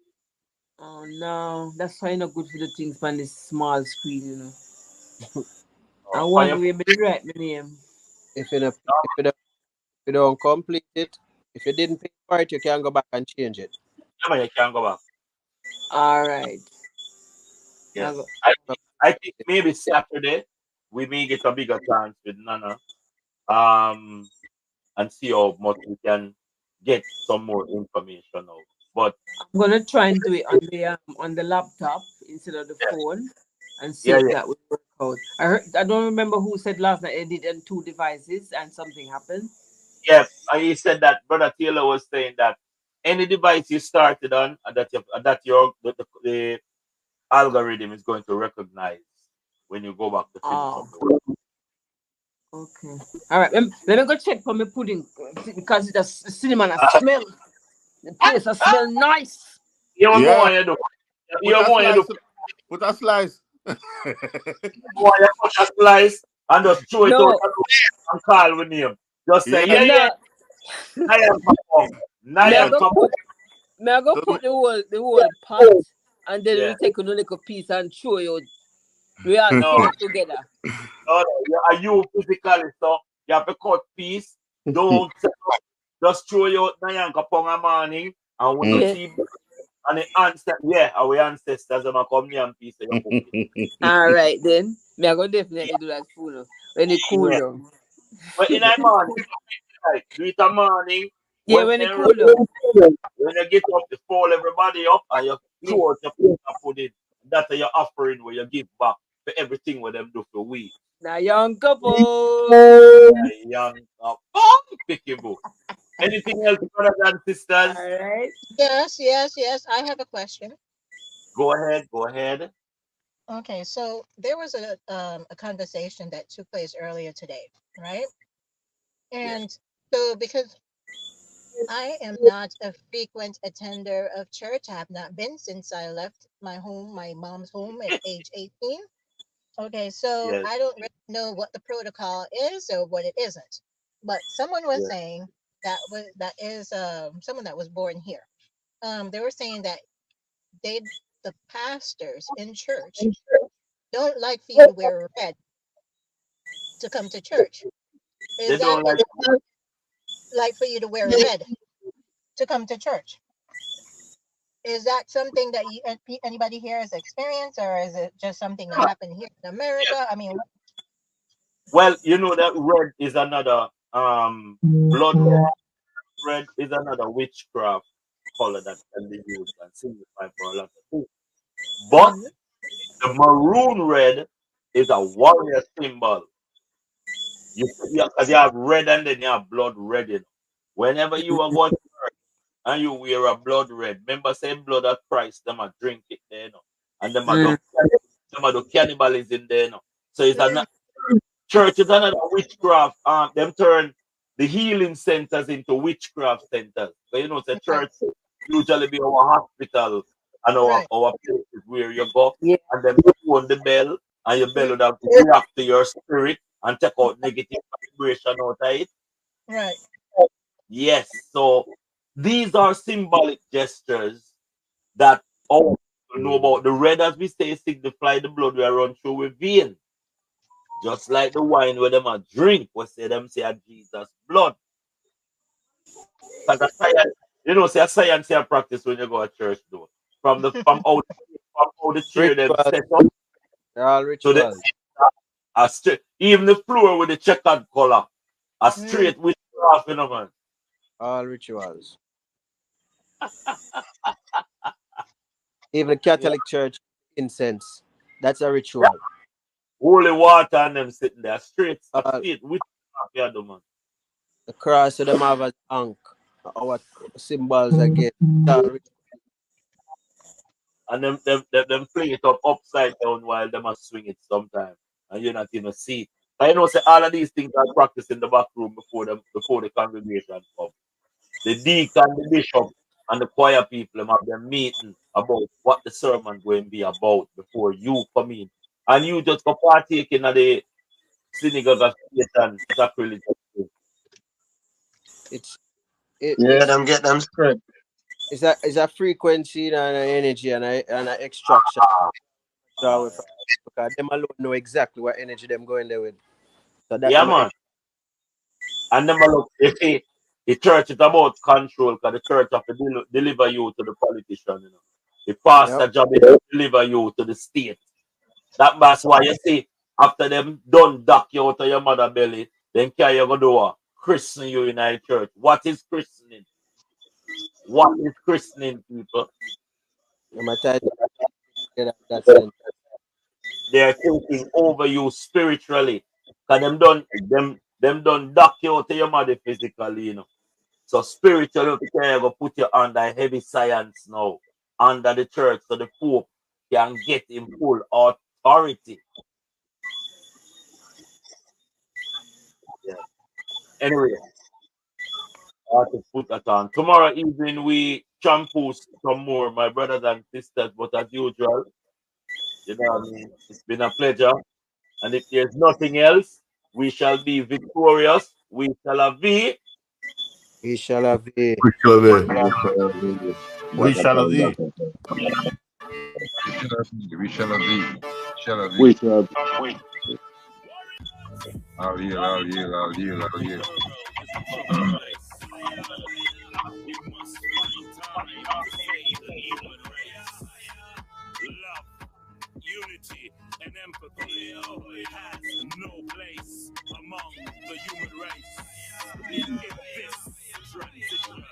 Oh no, that's why not good for the things on this small screen, you know. I On want your to be able to write my name. If you don't, if you don't complete it, if you didn't pay for it, you can go back and change it. yeah, man, you can go back. All right. Yes. Go. I think maybe Saturday we may get a bigger chance with Nana. Um and see how much we can get some more information out. But I'm gonna try and do it on the laptop instead of the phone and see yeah, if yeah. that will work out. I don't remember who said last night they did on two devices and something happened. Yeah, and he said that Brother Taylor was saying that any device you started on, that your the algorithm is going to recognize when you go back to finish up Oh, the work. okay. All right. Let me go check for my pudding because it's a cinema and I smell. The place I smell nice. You want more Yeah. you do. Put You a more you do. slice. Put a slice. More you push a slice and just throw it out No, and call with name. Just say, Yeah. yeah, yeah, no. Nyan-Ko-Pong. May I go Nyan-Ko-Pong. put may I go So put the whole pot and then Yeah. we take a little piece and throw it. We all No, throw it together. no, are you physically, so you have to cut piece. Don't just throw you out Nyan-Ko-Pong a morning and when you Mm. Yeah. see and the ancestors, yeah, our ancestors them a come near and piece of your cook it. All right then. May I go definitely do that for you when it cool Yeah. down. But in the morning, right, do it a morning Yeah, when when it you cool down. get up, you fold everybody up and you Yeah. throw out your piece and put it. That's your offering where you give back for everything what them do for we. Now young couple. Young pick your book. Anything else, brothers and All sisters? right. Yes, yes, yes. I have a question. Go ahead, go ahead. Okay, so there was a conversation that took place earlier today, right? Yes. And so because I am not a frequent attender of church, I have not been since I left my home, my mom's home at age 18. Okay, so Yes. I don't really know what the protocol is or what it isn't. But someone was Yes. saying that is someone that was born here. They were saying that they the pastors in church don't like for you to wear red to come to church. They Is don't like. that like for you to wear red to come to church? Is that something that anybody here has experienced, or is it just something that happened here in America? I mean, Well, you know that red is another blood red is another witchcraft color that can be used and signify for a lot of things. But mhm, the maroon red is a warrior symbol. Because you have red and then you have blood red. You know. Whenever you are going and you wear a blood red, remember same blood of Christ, them a drink it there, you know. And them a do cannibalism there, you know. So it's mm, a church is another witchcraft. Them turn the healing centers into witchcraft centers. So you know, the right, church usually be our hospital and right, our places where you go Yeah. and then you on the bell and your bell mm, would have to react to your spirit and take out negative vibration out of it. right, Yes. So these are symbolic gestures that all people know about. The red, as we say, signify the blood we run through with vein. Just like the wine where them a drink, we say them say a Jesus blood. Because a science, you know, say a science you practice when you go to church though. From how the chair them Rituals. set up They're all to the rituals. a straight, even the floor with the checkered color, a mm, straight with half, you know, man. All rituals. Even the Yeah. Catholic Church, incense. That's a Yeah. ritual. Holy water and them sitting there, a Uh, straight with half, yeah, the man. the cross of them have as ankh. Our symbols again. And them fling it up upside down while them a swing it sometimes. And you're not even see it. I know say all of these things are practiced in the back room before the congregation come. The deacon, the bishop, and the choir people them have their meeting about what the sermon going to be about before you come in. And you just go partake in the synagogue of Satan sacrilegious. It's Yeah, them get them script. it's a frequency and an energy and an extraction. Draw with because them alone know exactly what energy them going there with. So that Yeah, them man. And them look, you see, the church is about control because the church have to deliver you to the politician, you know. The yep. pastor job is to deliver you to the state. That's why you see, after them done dock you out of your mother belly, then carry you go do what? Christen you in our church. What is christening? What is christening, people? I'm a tight that sense. They are taking over you spiritually. Cause them done dock you out of your mother physically, you know. So spiritually, you can go put you under heavy science now, under the church, so the Pope can get in full authority. Yeah. Anyway, I have to put that on. Tomorrow evening we shampoo some more, my brothers and sisters. But as usual, you know what I mean. It's been a pleasure. And if there's nothing else, we shall be victorious. We shall have be. We shall have a We shall be. We Jacka shall Khan, be. Jacka Khan. We shall have. Shall We have. shall I'll heal, I'll heal, I'll heal, I'll heal. We must find time to save the human race. Love, unity, and empathy has no place among the human race. In this transition,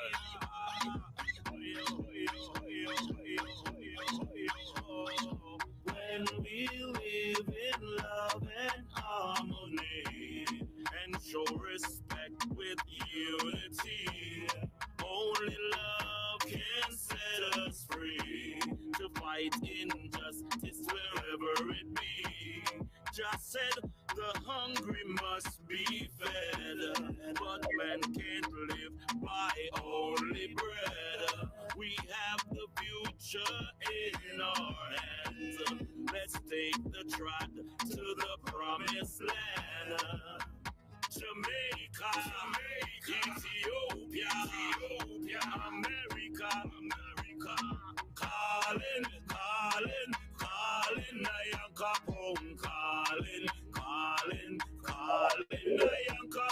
when we live in love and harmony and show respect with unity, only love can set us free to fight injustice wherever it be. Just said the hungry must be fed, but man can't live by only bread. We have the future in our hands. Let's take the trot to the promised land. Jamaica, Ethiopia, America, calling, Nyan-Ko-Pong, calling. Nyan-Ko-Pong.